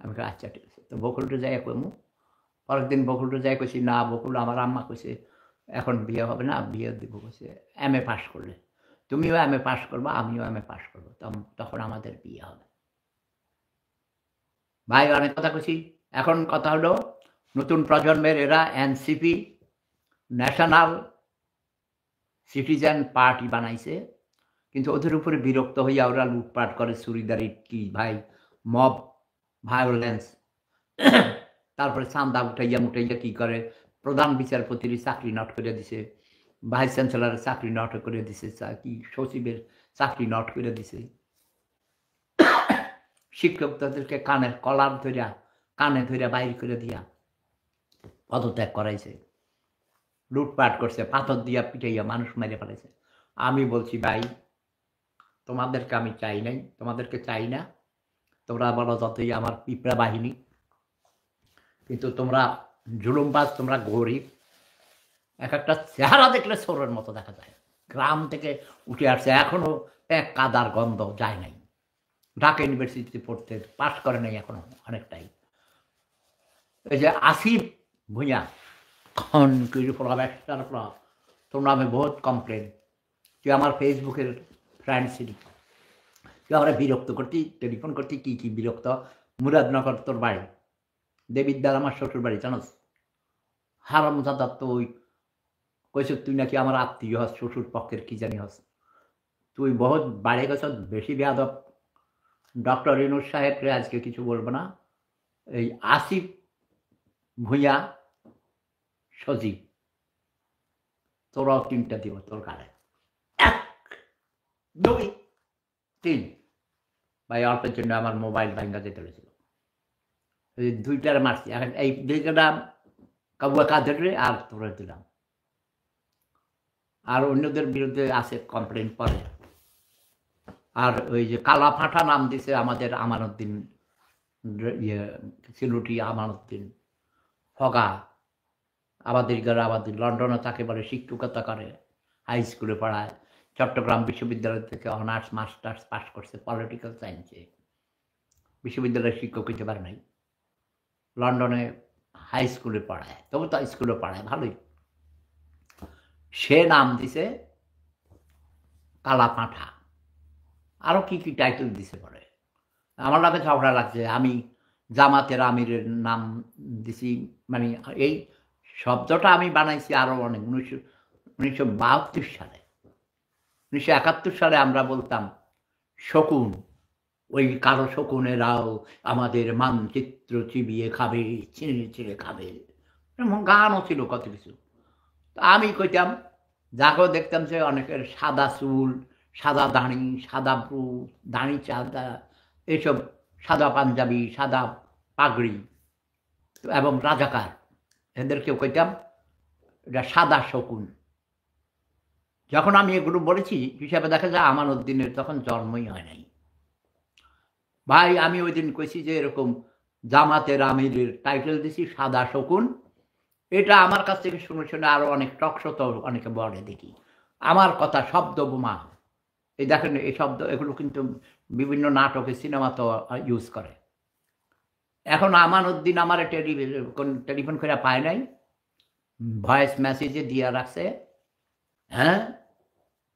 আমি কই আচ্ছা ঠিক আছে। তো বকুলটা যাইয়া কইমু। পরের দিন বকুলটা যাইয়া কইছি, না বকুল আমার আম্মা কইছে এখন বিয়ে হবে না, বিয়ে দিব কইছে MA পাস করলে। তুমিও MA পাস করবা, আমিও MA পাস করব। তখন আমাদের বিয়ে হবে। ভাই অনেক কথা কইছি। এখন কথা হলো নতুন প্রজন্মের এরা NCP ন্যাশনাল সিটিজেন পার্টি বানাইছে। কিন্তু ওদের উপরে বিরক্ত হইয়া ওরা লুটপাট করে, চুরিদারি কি ভাই, মব ভায়োলেন্স, তারপরে চান্দা উঠাইয়া মুঠাইয়া কি করে, প্রধান বিচারপতির চাকরি নট করে দিছে, ভাইস চ্যান্সেলরের চাকরি নট করে দিছে, কি সচিবের চাকরি নট করে দিছে, শিক্ষক তাদেরকে কানের কলার ধরিয়া কানে ধরিয়া বাইর করে দিয়া পদত্যাগ করাইছে, লুটপাট করছে, পাথর দিয়া পিটাইয়া মানুষ মেরে ফেলেছে। আমি বলছি ভাই তোমাদেরকে আমি চাই নাই, তোমাদেরকে চাই না, তোমরা বলো যতই আমার পিঁপড়া বাহিনী, কিন্তু তোমরা জুলুমবাজ, তোমরা গরিব। এক একটা চেহারা দেখলে চোরের মতো দেখা যায়। গ্রাম থেকে উঠে আসছে, এখনো এক কাদার গন্ধ যায় নাই। ঢাকা ইউনিভার্সিটিতে পড়তে পাশ করে নাই এখনো অনেকটাই। এই যে আসিফ ভুঁইয়া খন তোমরা আমি বহুত কমপ্লেন, তুই আমার ফেসবুকের ফ্রেন্ড ছিলি, তুই আমরা বিরক্ত করতি, টেলিফোন করতি, কি কি বিরক্ত। মুরাদনগর তোর বাড়ি, দেবিদ্যার আমার শ্বশুর বাড়ি, জানোস। হারামজাদা তুই কইস তুই নাকি আমার আত্মীয় হস, শ্বশুর পক্ষের কি জানি হস, তুই বহুত বাড়ে গেছ, বেশি বেয়াদব। ডক্টর ইউনূস সাহেবকে আজকে কিছু বলবো না, এই আসিফ ভুঁইয়া সজীব তোরাও 3টা দিব তোর গাড়ে, 1 2 3। ভাই অল্পের জন্য আমার মোবাইল ভাঙ্গা যেতে হয়েছিল, এই 2টার মারছি। এখন এই 2টা কাবুয়া কাদেরে আর তোরা দিলাম, আর অন্যদের বিরুদ্ধে আছে কমপ্লেন পরে। আর ওই যে কালা ফাঁটা নাম দিছে আমাদের আমানউদ্দিন, ইয়ে সিলুটি আমানউদ্দিন ফগা, আবাদির লন্ডনে তাকে বলে, শিক্ষকতা করে, হাই স্কুলে পড়ায়, চট্টগ্রাম বিশ্ববিদ্যালয় থেকে অনার্স মাস্টার্স পাস করছে পলিটিক্যাল সায়েন্সে, বিশ্ববিদ্যালয়ের শিক্ষক হইতে পারে নাই, লন্ডনে হাই স্কুলে পড়ায়, তবু তো স্কুলে পড়ায় ভালোই। সে নাম দিছে কালা পাঁঠা, আরও কি কি টাইটেল দিছে পরে। আমার লাগে ঝগড়া লাগছে, আমি জামাতের আমিরের নাম দিছি, মানে এই শব্দটা আমি বানাইছি আরও অনেক 1972 সালে। 1971 সালে আমরা বলতাম শকুন, ওই কালো শকুনেরাও আমাদের মানচিত্র চিবিয়ে খাবে, ছিঁড়ে ছিঁড়ে খাবে, গানও ছিল কত কিছু। তো আমি কইতাম, যাকেও দেখতাম যে অনেকের সাদা চুল, সাদা দাড়ি, সাদা দাড়ি চাদা, এইসব সাদা পাঞ্জাবি, সাদা পাগড়ি এবং রাজাকার, এদেরকেও কইতাম এটা সাদা শকুন। যখন আমি এগুলো বলেছি হিসাবে দেখা যায় আমানউদ্দিনের তখন জন্মই হয় নাই। ভাই আমি ওই দিন কইছি যে এরকম জামাতের আমিরের টাইটেল দিছি সাদা শকুন, এটা আমার কাছ থেকে শুনে শুনে আরও অনেক টকশত অনেকে বলে দেখি। আমার কথা শব্দ বোমা, এই দেখেন এই শব্দ, এগুলো কিন্তু বিভিন্ন নাটকে সিনেমাতেও ইউজ করে। এখন আমানউদ্দিন আমার টেলিফোন করে পায় নাই, ভয়েস মেসেজে দিয়ে রাখছে, হ্যাঁ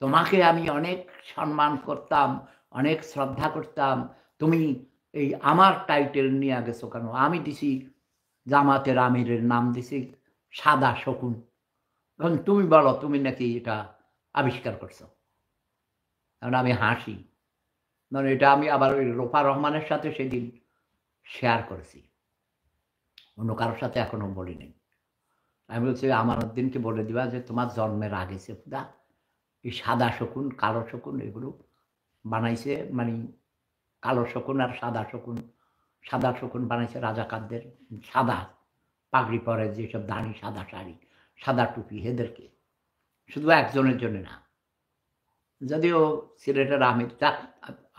তোমাকে আমি অনেক সম্মান করতাম, অনেক শ্রদ্ধা করতাম, তুমি এই আমার টাইটেল নিয়ে গেছো কেন? আমি দিছি জামাতের আমিরের নাম দিছি সাদা শকুন, এখন তুমি বলো তুমি নাকি এটা আবিষ্কার করছো। কারণ আমি হাসি, মানে এটা আমি আবার ওই রোফা রহমানের সাথে সেদিন শেয়ার করেছি, অন্য কারোর সাথে এখনো বলিনি। আমি বলছি আমানউদ্দিনকে বলে দিবা যে তোমার জন্মের আগে সেটা এই সাদা শকুন, কালো শকুন এগুলো বানাইছে, মানে কালো শকুন আর সাদা শকুন, সাদা শকুন বানাইছে রাজাকারদের, সাদা পাগড়ি পরে যেসব দাড়ি, সাদা শাড়ি, সাদা টুপি, এদেরকে, শুধু একজনের জন্য না। যদিও সিলেটের আমির,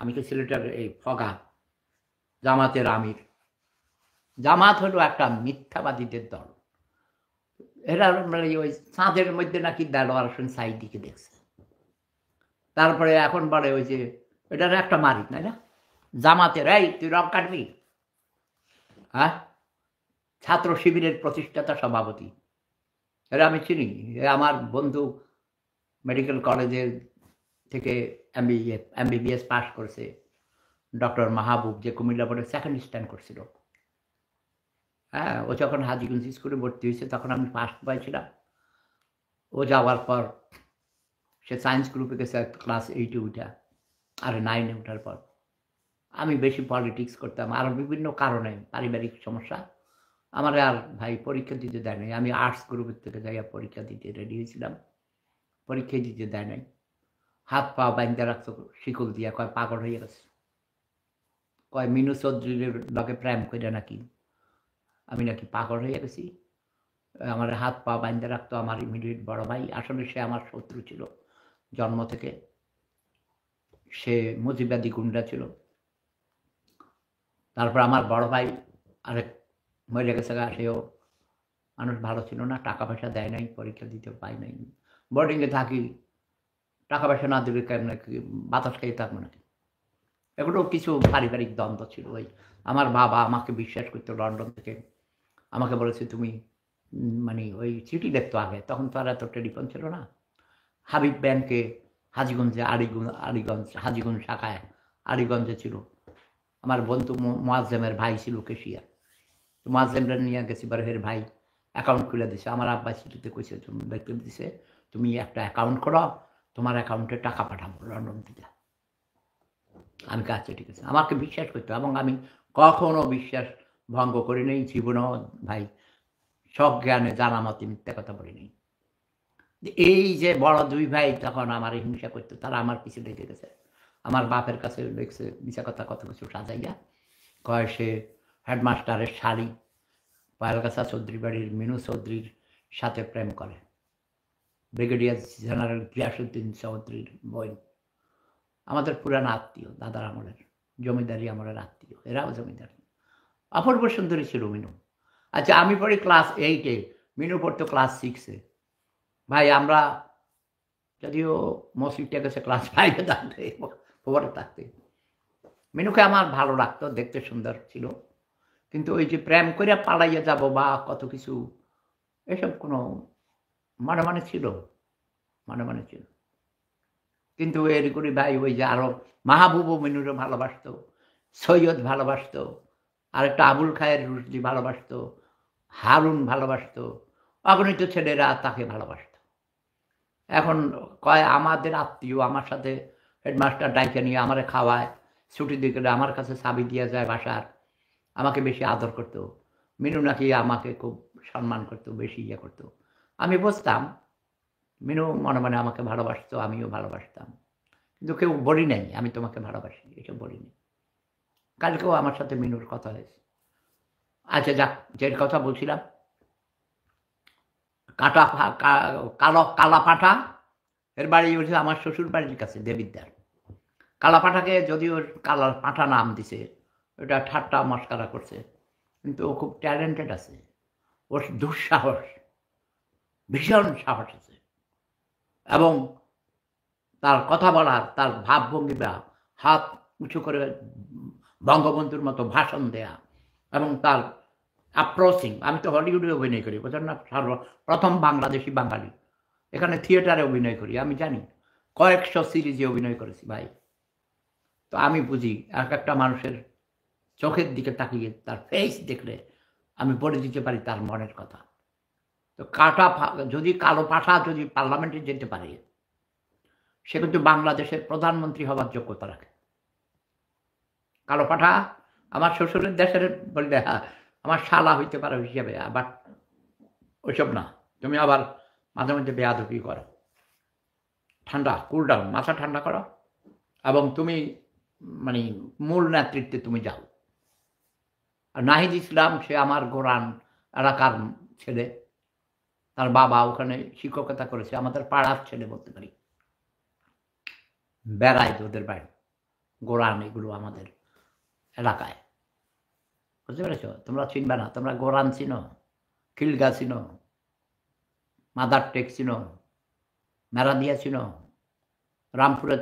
আমি তো সিলেটের এই ফগা, জামাতের আমির, জামাত হলো একটা মিথ্যাবাদীদের দল। এরা মানে ওই চাঁদের মধ্যে নাকি দেলোয়ার হোসেন সাইদিকে দেখছে, তারপরে এখন বলে ওই যে এটার একটা মারি, তাই না? জামাতের এই তুই রং কাটবি, হ্যাঁ? ছাত্র শিবিরের প্রতিষ্ঠাতা সভাপতি, এরা আমি চিনি। এ আমার বন্ধু মেডিকেল কলেজের থেকে এমবিবিএস পাস করেছে। ডক্টর মাহবুব, যে কুমিল্লা বোর্ডে সেকেন্ড স্ট্যান্ড করছিল, হ্যাঁ, ও যখন হাজীগঞ্জ স্কুলে ভর্তি হয়েছে তখন আমি ফার্স্ট পাইছিলাম। ও যাওয়ার পর সে সায়েন্স গ্রুপে গেছে ক্লাস 8-এ উঠা, আর 9-এ ওঠার পর আমি বেশি পলিটিক্স করতাম, আর বিভিন্ন কারণে পারিবারিক সমস্যা আমার আর ভাই পরীক্ষা দিতে দেয় নাই। আমি আর্টস গ্রুপের থেকে যাইয়া পরীক্ষা দিতে রেডি হয়েছিলাম, পরীক্ষা দিতে দেয় নাই। হাত পা বাইন্দা রাখতো শিকল দিয়া, কয় পাগল হয়ে গেছে, কয় মিনু চৌধুরীর লগে প্রেম করে নাকি আমি নাকি পাগল হয়ে গেছি। আমার হাত পা বাইন্দা রাখতো আমার ইমিডিয়েট বড় ভাই। আসলে সে আমার শত্রু ছিল জন্ম থেকে, সে মুজিবাদী গুন্ডা ছিল। তারপর আমার বড় ভাই আরেক মরে গেছে, সেও মানুষ ভালো ছিল না, টাকা পয়সা দেয় নাই, পরীক্ষা দিতে পাই নাই। বোর্ডিংয়ে থাকি, টাকা পয়সা না দিলে কেমন বাতাস খেয়ে থাকবো নাকি? এগুলো কিছু পারিবারিক দ্বন্দ্ব ছিল। ওই আমার বাবা আমাকে বিশ্বাস করতো, লন্ডন থেকে আমাকে বলেছে তুমি মানে ওই চিঠি লিখতো আগে, তখন তো আর এত টেলিফোন ছিল না। হাবিব ব্যাংকে হাজীগঞ্জে, আলীগঞ্জ হাজীগঞ্জ শাখায় আলীগঞ্জে ছিল। আমার বন্ধু মোয়াজ্জেমের ভাই ছিল কেশিয়া, তো মোয়াজ্জেমরা নিয়ে গেছি, বারের ভাই অ্যাকাউন্ট খুলে দিছে। আমার আব্বা চিঠিতে কইছে, তুমি দেখতে দিছে, তুমি একটা অ্যাকাউন্ট করো, তোমার অ্যাকাউন্টে টাকা পাঠাবো লন্ডন থেকে। আমি কাছে ঠিক আছে, আমাকে বিশ্বাস করতো, এবং আমি কখনো বিশ্বাস ভঙ্গ করি নেই জীবনেও ভাই। সব জ্ঞানে জানা মতে মিথ্যা কথা বলি নেই। এই যে বড় দুই ভাই তখন আমার হিংসা করতো, তারা আমার পিছু লেগে গেছে। আমার বাপের কাছে দেখছে মিশা কথা কত কিছু সাজাইয়া, কয় সে হেডমাস্টারের শাড়ি পায়েলগাছা চৌধুরী বাড়ির মিনু চৌধুরীর সাথে প্রেম করে, ব্রিগেডিয়ার জেনারেল গিয়াসউদ্দিন চৌধুরীর বোন, আমাদের পুরানো আত্মীয়, দাদার আমলের জমিদারি আমলের আত্মীয়, এরাও জমিদার। অপূর্ব সুন্দরী ছিল মিনু। আচ্ছা, আমি পড়ি ক্লাস 8-এ, মিনু পড়তো ক্লাস 6-এ। ভাই আমরা যদিও মসজিদটা গেছে ক্লাস 5-এ থাকতে, 4-এ থাকতে। মিনুকে আমার ভালো লাগতো, দেখতে সুন্দর ছিল, কিন্তু ওই যে প্রেম করে পালাইয়া যাব বা কত কিছু, এসব কোনো মানে ছিল, মানে ছিল। কিন্তু এর করি ভাই ওই যে আরো মাহবুবও মিনুরে ভালোবাসতো, সৈয়দ ভালোবাসতো, আরেকটা আবুল খায়ের রুশদি ভালোবাসতো, হারুন ভালোবাসতো, অগণিত ছেলেরা তাকে ভালোবাসতো। এখন কয় আমাদের আত্মীয়, আমার সাথে হেডমাস্টার ডাইকে নিয়ে আমারে খাওয়ায়, ছুটি দিয়ে গেলে আমার কাছে চাবি দিয়ে যায় বাসার, আমাকে বেশি আদর করতো। মিনু নাকি আমাকে খুব সম্মান করতো, বেশি ইয়ে করতো। আমি বুঝতাম মিনু মনে মনে আমাকে ভালোবাসতো, আমিও ভালোবাসতাম, কিন্তু কেউ বলি নাই আমি তোমাকে ভালোবাসি, এসব বলিনি। কালকেও আমার সাথে মিনুর কথা হয়েছে। আচ্ছা যাক, যে কথা বলছিলাম, কালা পাঠা, এর বাড়ি হচ্ছে আমার শ্বশুর বাড়ির কাছে দেবিদ্যার। কালা পাঠাকে যদিও কালা পাঠা নাম দিছে, ওটা ঠাট্টা মস্কারা করছে, কিন্তু ও খুব ট্যালেন্টেড আছে, ওর দুঃসাহস, ভীষণ সাহস আছে, এবং তার কথা বলার, তার ভাবভঙ্গিটা, হাত উঁচু করে বঙ্গবন্ধুর মতো ভাষণ দেয়া, এবং তার অ্যাপ্রোচিং। আমি তো হলিউডে অভিনয় করি, বুঝলেন না, প্রথম বাংলাদেশি বাঙালি, এখানে থিয়েটারে অভিনয় করি, আমি জানি কয়েকশো সিরিজে অভিনয় করেছি ভাই। তো আমি বুঝি এক একটা মানুষের চোখের দিকে তাকিয়ে তার ফেস দেখলে আমি বলে দিতে পারি তার মনের কথা। তো যদি কালো পাঠা যদি পার্লামেন্টে যেতে পারে, সে কিন্তু বাংলাদেশের প্রধানমন্ত্রী হবার যোগ্যতা রাখে। কালো পাঠা আমার শ্বশুরের দেশের বললে আমার শালা হইতে পারে হিসেবে, আবার ওইসব না, তুমি আবার মাঝে মধ্যে বেয়াদবি করো, ঠান্ডা কুল ডাউন, মাথা ঠান্ডা করো, এবং তুমি মানে মূল নেতৃত্বে তুমি যাও। আর নাহিদ ইসলাম, সে আমার গোরান এলাকার ছেলে, তার বাবা ওখানে শিক্ষকতা করেছে, আমাদের পাড়ার ছেলে বলতে পারি, বেড়ায় ওদের বাড়ি গোরান, এগুলো আমাদের এলাকায়, বুঝতে পেরেছ? তোমরা চিনবে না, তোমরা গোরান চিনো, খিলগা চিনো, মাদার টেক চিনো, মেরাদিয়া চিনো, রামপুরা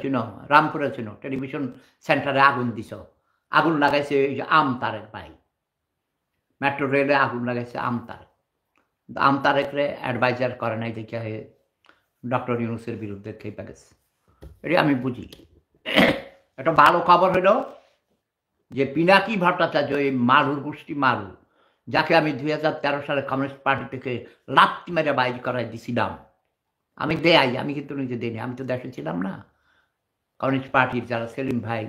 চিনো টেলিভিশন সেন্টারে আগুন দিছ, আগুন লাগাইছে এই যে আমতারেক ভাই, মেট্রো রেলে আগুন লাগাইছে আমতারেক। আমতারেকরে অ্যাডভাইজার করে নাই দেখে ডক্টর ইউনূসের বিরুদ্ধে খেপে গেছে। এটা আমি বুঝি। একটা ভালো খবর হলো যে পিনাকি ভট্টাচার্য, এই মারুর গোষ্ঠী মারু, যাকে আমি 2013 সালে কমিউনিস্ট পার্টি থেকে লাপ্তি মেরে বাইর করাই দিছিলাম, আমি দেয়াই, আমি কিন্তু নিজে দিইনি, আমি তো দেশে ছিলাম না। কমিউনিস্ট পার্টির যারা সেলিম ভাই,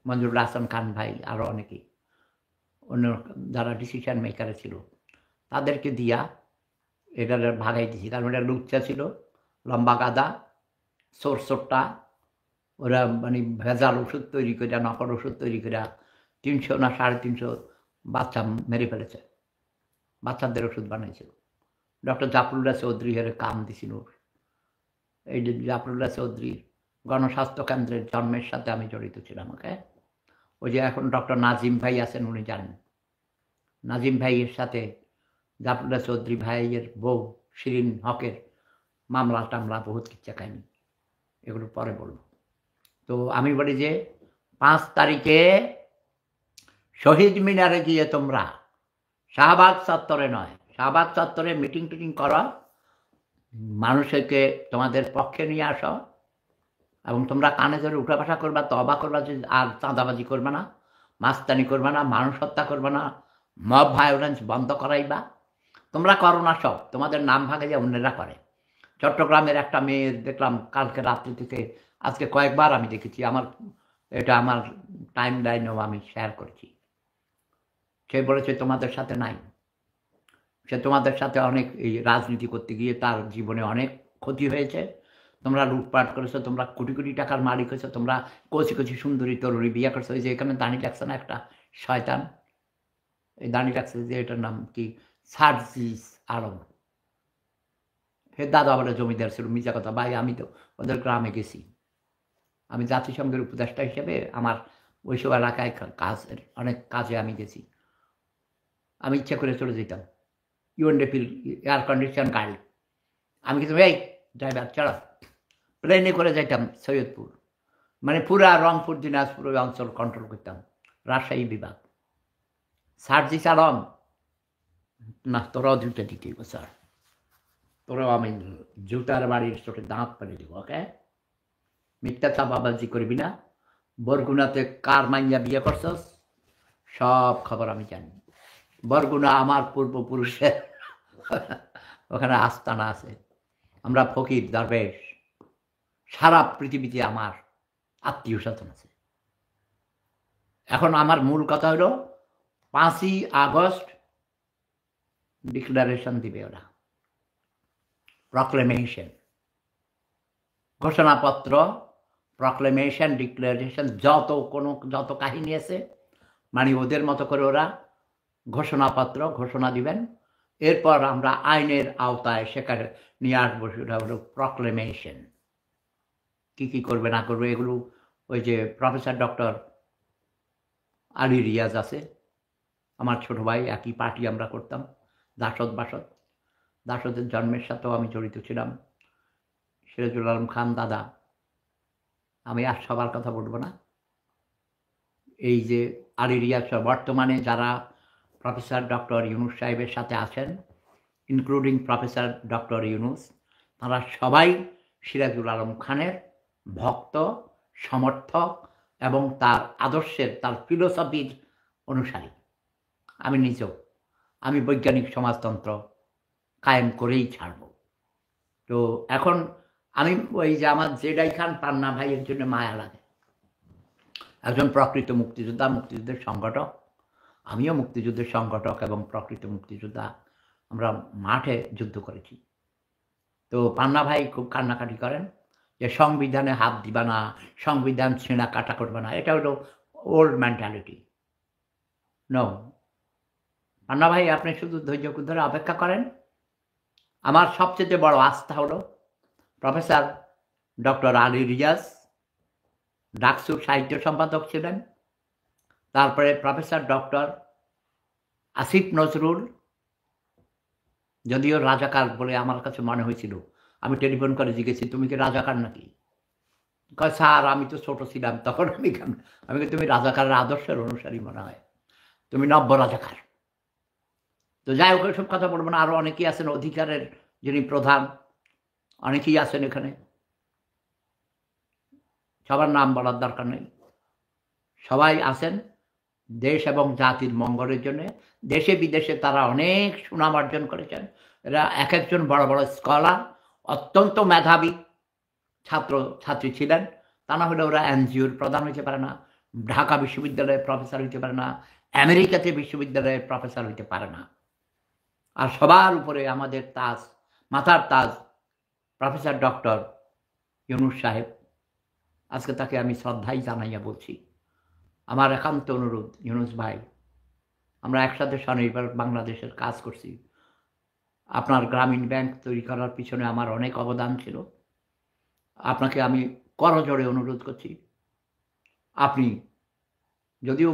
মঞ্জুরুল হাসান খান ভাই, আরও অনেকেই অন্য যারা ডিসিশন মেকারে ছিল, তাদেরকে দিয়া এটা ভাগাই দিছি। কারণ এটা লুচ্চা ছিল, লম্বা গাদা, সোরসোট্টা, ওরা মানে ভেজাল ওষুধ তৈরি করে, নকল ওষুধ তৈরি করে 300 না 350 বাচ্চা মেরে ফেলেছে, বাচ্চাদের ওষুধ বানাইছিল। ডক্টর জাফরুল্লাহ চৌধুরী এর কাম দিছিল। এই যে জাফরুল্লাহ চৌধুরীর গণস্বাস্থ্য কেন্দ্রের জন্মের সাথে আমি জড়িত ছিলাম। ওকে, ওই যে এখন ডক্টর নাজিম ভাই আছেন, উনি জানেন। নাজিম ভাইয়ের সাথে জাফরুল্লাহ চৌধুরী ভাইয়ের বউ শিরিন হকের মামলা টামলা বহুত কিচ্ছা কাহিনি, এগুলো পরে বলব। তো আমি বলি যে 5 তারিখে শহীদ মিনারে গিয়ে তোমরা শাহবাগ চত্বরে নয়, শাহবাগ চত্বরে মিটিং টিটিং করো, মানুষকে তোমাদের পক্ষে নিয়ে আসো, এবং তোমরা কানে ধরে উঠা ভাষা করবা, তবা করবা যে আর চাঁদাবাজি করবে না, মাস্তানি করবে না, মানুষ হত্যা করবে না, মব ভায়োলেন্স বন্ধ করাইবা। তোমরা করো না সব, তোমাদের নাম ভাগে যে অন্যেরা করে। চট্টগ্রামের একটা মেয়ে দেখলাম কালকে রাত্রি থেকে আজকে কয়েকবার আমি দেখেছি, এটা আমার টাইম লাইনেও আমি শেয়ার করছি। সে বলেছে তোমাদের সাথে নাই, সে তোমাদের সাথে অনেক এই রাজনীতি করতে গিয়ে তার জীবনে অনেক ক্ষতি হয়েছে, তোমরা লুটপাট করেছো, তোমরা কোটি কোটি টাকার মালিক হয়েছো, তোমরা কচি কচি সুন্দরী তরুণী বিয়ে করছো। ওই যে এখানে দাঁড়িয়ে লাগছে না একটা শয়তান, এই দাঁড়িয়ে লাগছে যে এটার নাম কি, সার্জিস আলম, হে দাদা বলে জমিদার ছিল, মিজা কথা ভাই। আমি তো ওদের গ্রামে গেছি, আমি জাতিসংঘের উপদেষ্টা হিসেবে আমার ওইসব এলাকায় কাজের অনেক কাজে আমি গেছি। আমি ইচ্ছা করে চলে যেতাম, ইউএনডিপির এয়ার কন্ডিশন গাড়ি, আমি কিন্তু এই ড্রাইভার চলো, প্লেনে করে যাইতাম সৈয়দপুর, মানে পুরা রংপুর দিনাজপুর ওই অঞ্চল কন্ট্রোল করতাম, রাজশাহী বিভাগ। সার্জিস আলম, না তোরাও জুতা দিতে দিব স্যার, তোরাও আমি জুতার বাড়ির চোটে দাঁত পেরে দিব। ওকে, মিথ্যা চাপাবাজি করবি না। বরগুনাতে কার মাইয়া বিয়ে করছস সব খবর আমি জানি। বরগুনা আমার পূর্বপুরুষের ওখানে আস্তানা আছে, আমরা ফকির দরবেশ, সারা পৃথিবীতে আমার আত্মীয় স্বজন আছে। এখন আমার মূল কথা হলো 5ই আগস্ট ডিক্লারেশন দিবে ওরা, প্রক্লেমেশন, ঘোষণাপত্র, প্রক্লেমেশন, ডিক্লারেশন, যত কাহিনী আছে, মানে ওদের মতো করে ওরা ঘোষণাপত্র ঘোষণা দিবেন। এরপর আমরা আইনের আওতায় সেখানে নিয়ে আসবো, সেটা হলো প্রক্লেমেশন। কী কী করবে না করবে এগুলো ওই যে প্রফেসর ডক্টর আলী রিয়াজ আছে, আমার ছোট ভাই, একই পার্টি আমরা করতাম, দাসদের জন্মের সাথেও আমি জড়িত ছিলাম। সিরাজুল আলম খান দাদা, আমি আর সবার কথা বলবো না। এই যে আলী রিয়াজ, বর্তমানে যারা প্রফেসর ডক্টর ইউনূস সাহেবের সাথে আছেন, ইনক্লুডিং প্রফেসর ডক্টর ইউনূস, তারা সবাই সিরাজুল আলম খানের ভক্ত, সমর্থক এবং তার আদর্শের, তার ফিলোসফির অনুসারী। আমি নিজেও, আমি বৈজ্ঞানিক সমাজতন্ত্র কায়েম করেই ছাড়ব। তো এখন আমি ওই যে আমার জেডাই খান পান্না ভাইয়ের জন্য মায়া লাগে, একজন প্রকৃত মুক্তিযোদ্ধা, মুক্তিযুদ্ধের সংগঠক, আমিও মুক্তিযুদ্ধের সংগঠক এবং প্রকৃত মুক্তিযোদ্ধা, আমরা মাঠে যুদ্ধ করেছি। তো পান্না ভাই খুব কান্নাকাটি করেন যে সংবিধানে হাত দিবা না, সংবিধান ছেঁড়া কাটা করবে না, এটা হলো ওল্ড মেন্টালিটি। নো, পান্না ভাই আপনি শুধু ধৈর্য ধরে অপেক্ষা করেন। আমার সবচেয়ে বড় আস্থা হলো প্রফেসর ডক্টর আলী রিয়াজ, ডাকসুর সাহিত্য সম্পাদক ছিলেন, তারপরে প্রফেসর ডক্টর আসিফ নজরুল, যদিও রাজাকার বলে আমার কাছে মনে হয়েছিল, আমি টেলিফোন করে জিজ্ঞেসি তুমি কি রাজাকার নাকি, কয় স্যার আমি তো ছোট ছিলাম তখন আমি তুমি রাজাকারের আদর্শের অনুসারী মনে হয়, তুমি নব্য রাজাকার। তো যাই হোক সব কথা বলবো না, আরও অনেকেই আছেন অধিকারের যিনি প্রধান, অনেকেই আছেন এখানে, সবার নাম বলার দরকার নেই। সবাই আছেন দেশ এবং জাতির মঙ্গলের জন্য। দেশে বিদেশে তারা অনেক সুনাম অর্জন করেছেন। এরা এক একজন বড় বড় স্কলার, অত্যন্ত মেধাবী ছাত্র ছাত্রী ছিলেন। তা না হলে ওরা এনজিওর প্রধান হইতে পারে না, ঢাকা বিশ্ববিদ্যালয়ের প্রফেসর হইতে পারে না, আমেরিকাতে বিশ্ববিদ্যালয়ের প্রফেসর হইতে পারে না। আর সবার উপরে আমাদের তাজ, মাথার তাজ প্রফেসর ডক্টর ইউনূস সাহেব। আজকে তাকে আমি শ্রদ্ধাই জানাইয়া বলছি, আমার একান্ত অনুরোধ ইউনূস ভাই, আমরা একসাথে স্বনির্ভর বাংলাদেশের কাজ করছি। আপনার গ্রামীণ ব্যাংক তৈরি করার পিছনে আমার অনেক অবদান ছিল। আপনাকে আমি করজোড়ে অনুরোধ করছি, আপনি যদিও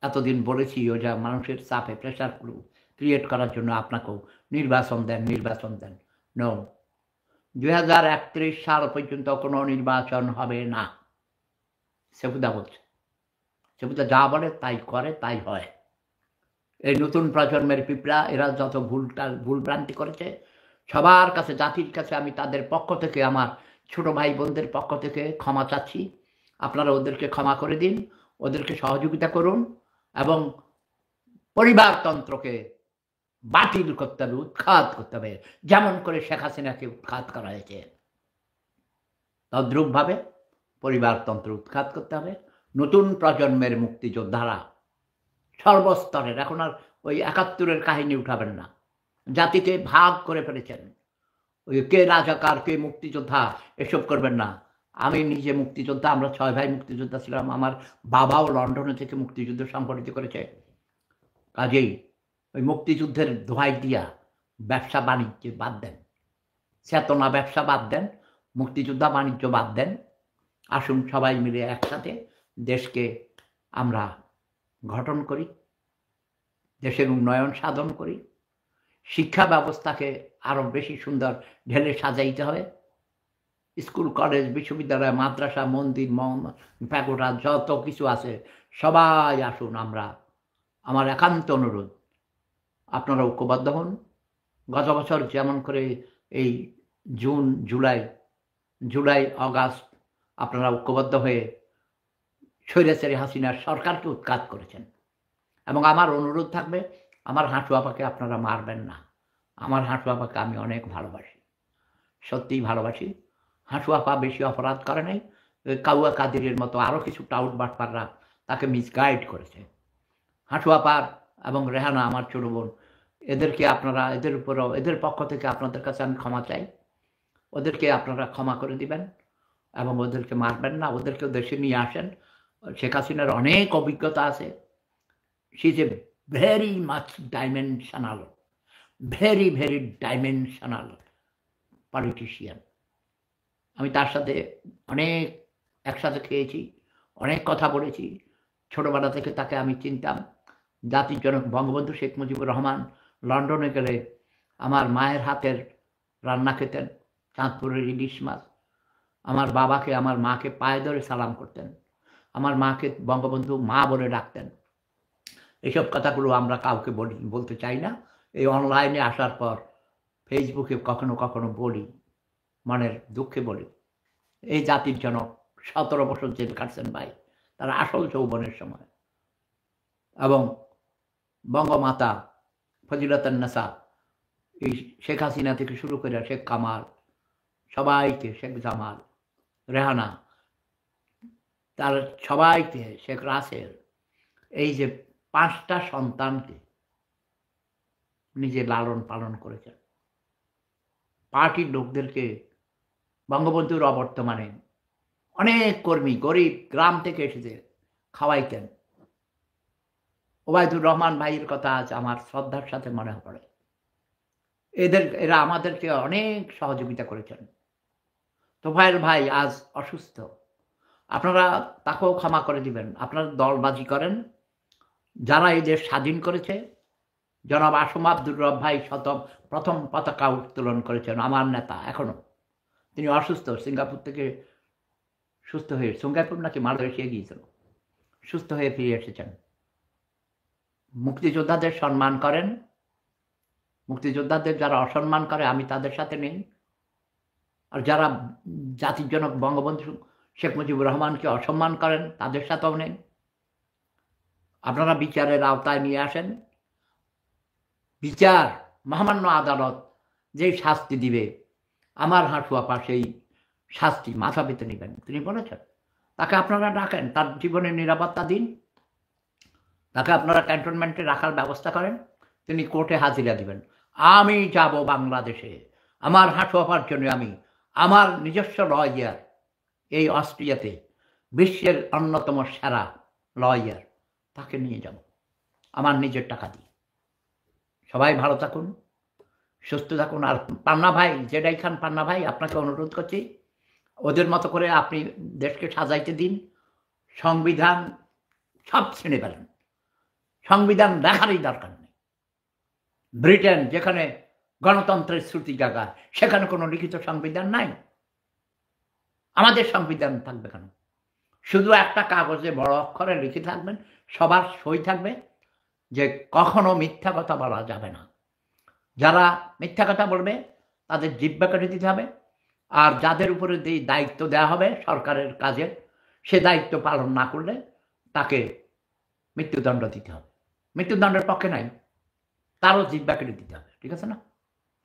এতদিন বলেছি ও যা মানুষের চাপে প্রেশার ক্রিয়েট করার জন্য আপনাকেও নির্বাচন দেন, নির্বাচন দেন। নো, 2031 সাল পর্যন্ত কোনো নির্বাচন হবে না। সেবুদা বলছে, সেবুদা যা বলে তাই করে, তাই হয়। এই নতুন প্রজন্মের পিঁপড়া এরা যত ভুলভ্রান্তি করেছে, সবার কাছে, জাতির কাছে আমি তাদের পক্ষ থেকে, আমার ছোট ভাই বোনদের পক্ষ থেকে ক্ষমা চাচ্ছি। আপনারা ওদেরকে ক্ষমা করে দিন, ওদেরকে সহযোগিতা করুন এবং পরিবারতন্ত্রকে বাতিল করতে হবে, উৎখাত করতে হবে, যেমন করে শেখ হাসিনাকে উৎখাত করা হয়েছে। তদ্রূপভাবে পরিবারতন্ত্র উৎখাত করতে হবে। নতুন প্রজন্মের মুক্তিযোদ্ধারা সর্বস্তরের, এখন আর ওই 71-এর কাহিনী উঠাবেন না। জাতিকে ভাগ করে ফেলেছেন, ওই কে রাজাকার কে মুক্তিযোদ্ধা এসব করবেন না। আমি নিজে মুক্তিযোদ্ধা, আমরা 6 ভাই মুক্তিযোদ্ধা ছিলাম। আমার বাবাও লন্ডনে থেকে মুক্তিযুদ্ধ সংগঠিত করেছে। কাজেই ওই মুক্তিযুদ্ধের দোহাই দিয়া ব্যবসা বাণিজ্য বাদ দেন, চেতনা ব্যবসা বাদ দেন, মুক্তিযোদ্ধা বাণিজ্য বাদ দেন। আসুন সবাই মিলে একসাথে দেশকে আমরা গঠন করি, দেশের উন্নয়ন সাধন করি। শিক্ষা ব্যবস্থাকে আরও বেশি সুন্দর ঢেলে সাজাইতে হবে। স্কুল, কলেজ, বিশ্ববিদ্যালয়, মাদ্রাসা, মন্দির, প্যাগোডা যত কিছু আছে সবাই আসুন আমরা, আমার একান্ত অনুরোধ আপনারা ঐক্যবদ্ধ হন। গত বছর যেমন করে এই জুন, জুলাই, আগস্ট আপনারা ঐক্যবদ্ধ হয়ে স্বৈরাচারী হাসিনার সরকারকে উৎখাত করেছেন। এবং আমার অনুরোধ থাকবে, আমার হাঁটু আপাকে আপনারা মারবেন না। আমার হাঁটু আপাকে আমি অনেক ভালোবাসি, সত্যিই ভালোবাসি। হাঁটু আপা বেশি অপরাধ করে নাই। কাউয়া কাদিরের মতো আরও কিছু টাউট বাটপাররা তাকে মিসগাইড করেছে। হাঁটু আপার এবং রেহানা আমার ছোট বোন, এদেরকে আপনারা, এদের পক্ষ থেকে আপনাদের কাছে আমি ক্ষমা চাই। ওদেরকে আপনারা ক্ষমা করে দিবেন এবং ওদেরকে মারবেন না, ওদেরকে দেশে নিয়ে আসেন। শেখ হাসিনার অনেক অভিজ্ঞতা আছে। She is a very much dimensional, very dimensional politician. আমি তার সাথে অনেক একসাথে খেয়েছি, অনেক কথা বলেছি। ছোটোবেলা থেকে তাকে আমি চিনতাম। জাতির জনক বঙ্গবন্ধু শেখ মুজিবুর রহমান লন্ডনে গেলে আমার মায়ের হাতের রান্না খেতেন, চাঁদপুরের ইলিশ মাছ। আমার বাবাকে, আমার মাকে পায়ে ধরে সালাম করতেন। আমার মাকে বঙ্গবন্ধু মা বলে ডাকতেন। এইসব কথাগুলো আমরা কাউকে বলতে চাই না। এই অনলাইনে আসার পর ফেসবুকে কখনো কখনো বলি, মনের দুঃখে বলি। এই জাতির জনক 17 বছর জেল কাটছেন ভাই, তারা আসল যৌবনের সময়। এবং বঙ্গমাতা ফজিলাতুন্নেসা, এই শেখ হাসিনা থেকে শুরু করে শেখ কামাল, সবাইকে, শেখ জামাল, রেহানা, তার সবাইকে, শেখ রাসেল, এই যে 5টা সন্তানকে নিজে লালন পালন করেছেন। পার্টির লোকদেরকে বঙ্গবন্ধুর অবর্তমানে অনেক কর্মী, গরিব গ্রাম থেকে এসেছে, খাওয়াইতেন। ওবায়দুর রহমান ভাইয়ের কথা আজ আমার শ্রদ্ধার সাথে মনে পড়ে। এরা আমাদেরকে অনেক সহযোগিতা করেছেন। তোফায়েল ভাই আজ অসুস্থ, আপনারা তাকেও ক্ষমা করে দিবেন। আপনারা দলবাজি করেন। যারা এই দেশ স্বাধীন করেছে, জনাব আসম আব্দুর রব ভাই প্রথম পতাকা উত্তোলন করেছেন, আমার নেতা। এখনো তিনি অসুস্থ, সিঙ্গাপুর থেকে সুস্থ হয়ে সিঙ্গাপুর নাকি মালয়েশিয়া গিয়েছিল, সুস্থ হয়ে ফিরে এসেছেন। মুক্তিযোদ্ধাদের সম্মান করেন, মুক্তিযোদ্ধাদের যারা অসম্মান করে আমি তাদের সাথে নেই, আর যারা জাতির জনক বঙ্গবন্ধু শেখ মুজিবুর রহমানকে অসম্মান করেন তাদের সাথেও নেই। আপনারা বিচারের আওতায় নিয়ে আসেন, বিচার মহামান্য আদালত যেই শাস্তি দিবে আমার হাঁটুয়াপা সেই শাস্তি মাথা পেতে নেবেন তিনি বলেছেন। তাকে আপনারা ডাকেন, তার জীবনের নিরাপত্তা দিন, তাকে আপনারা ক্যান্টনমেন্টে রাখার ব্যবস্থা করেন, তিনি কোর্টে হাজিরা দিবেন। আমি যাব বাংলাদেশে আমার হাঁটুয়াপার জন্য, আমি আমার নিজস্ব লয়ার এই অস্ট্রিয়াতে বিশ্বের অন্যতম সেরা লয়ার, তাকে নিয়ে যাব আমার নিজের টাকা দিয়ে। সবাই ভালো থাকুন, সুস্থ থাকুন। আর পান্না ভাই, জেডাই খান পান্না ভাই, আপনাকে অনুরোধ করছি ওদের মতো করে আপনি দেশকে সাজাইতে দিন। সংবিধান সব ছেড়ে ফেলেন, সংবিধান দেখারই দরকার নেই। ব্রিটেন যেখানে গণতন্ত্রের শ্রুতি জায়গা, সেখানে কোনো লিখিত সংবিধান নাই। আমাদের সংবিধান থাকবে কেন? শুধু একটা কাগজে বড় অক্ষরে লিখে থাকবেন, সবার সই থাকবে যে কখনো মিথ্যা কথা বলা যাবে না। যারা মিথ্যা কথা বলবে তাদের জিহ্বা কেটে দিতে হবে, আর যাদের উপরে যে দায়িত্ব দেওয়া হবে সরকারের কাজের, সে দায়িত্ব পালন না করলে তাকে মৃত্যুদণ্ড দিতে হবে। মৃত্যুদণ্ডের পক্ষে নাই, তারও জিহ্বা কেটে দিতে হবে, ঠিক আছে না?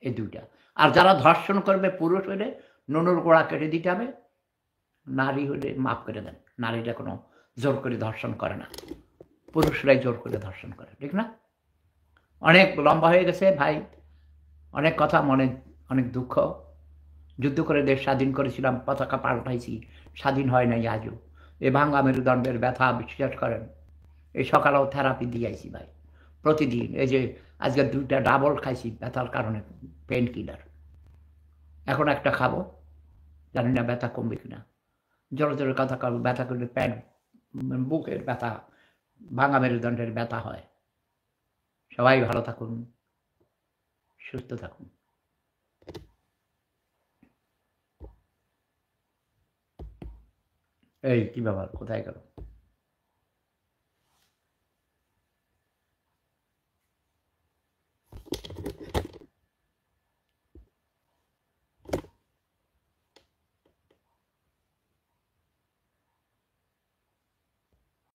এই দুইটা। আর যারা ধর্ষণ করবে পুরুষ হলে নুনুর গোড়া কেটে দিতে হবে, নারী হলে মাফ করে দেন, নারীরা কোনো জোর করে ধর্ষণ করে না, পুরুষরাই জোর করে ধর্ষণ করে, ঠিক না? অনেক লম্বা হয়ে গেছে ভাই, অনেক কথা মনে, অনেক দুঃখ। যুদ্ধ করে দেশ স্বাধীন করেছিলাম, পতাকা পাল্টাইছি, স্বাধীন হয় নাই আজও। এ ভাঙ্গা মেরুদণ্ডের ব্যথা বিশ্বাস করেন, এই সকালেও থেরাপি দিয়ে আইছি ভাই প্রতিদিন। এই যে আজকে 2টা ডাবল খাইছি ব্যথার কারণে, পেন কিলার। এখন একটা খাবো, জানি না ব্যথা কমবে কিনা। জোরে জোরে কথা কারো ব্যথা করলে প্যান, বুকের ব্যথা, ভাঙা মেরুদণ্ডের ব্যথা হয়। সবাই ভালো থাকুন, সুস্থ থাকুন। এই কি ব্যাপার, কোথায় গেল?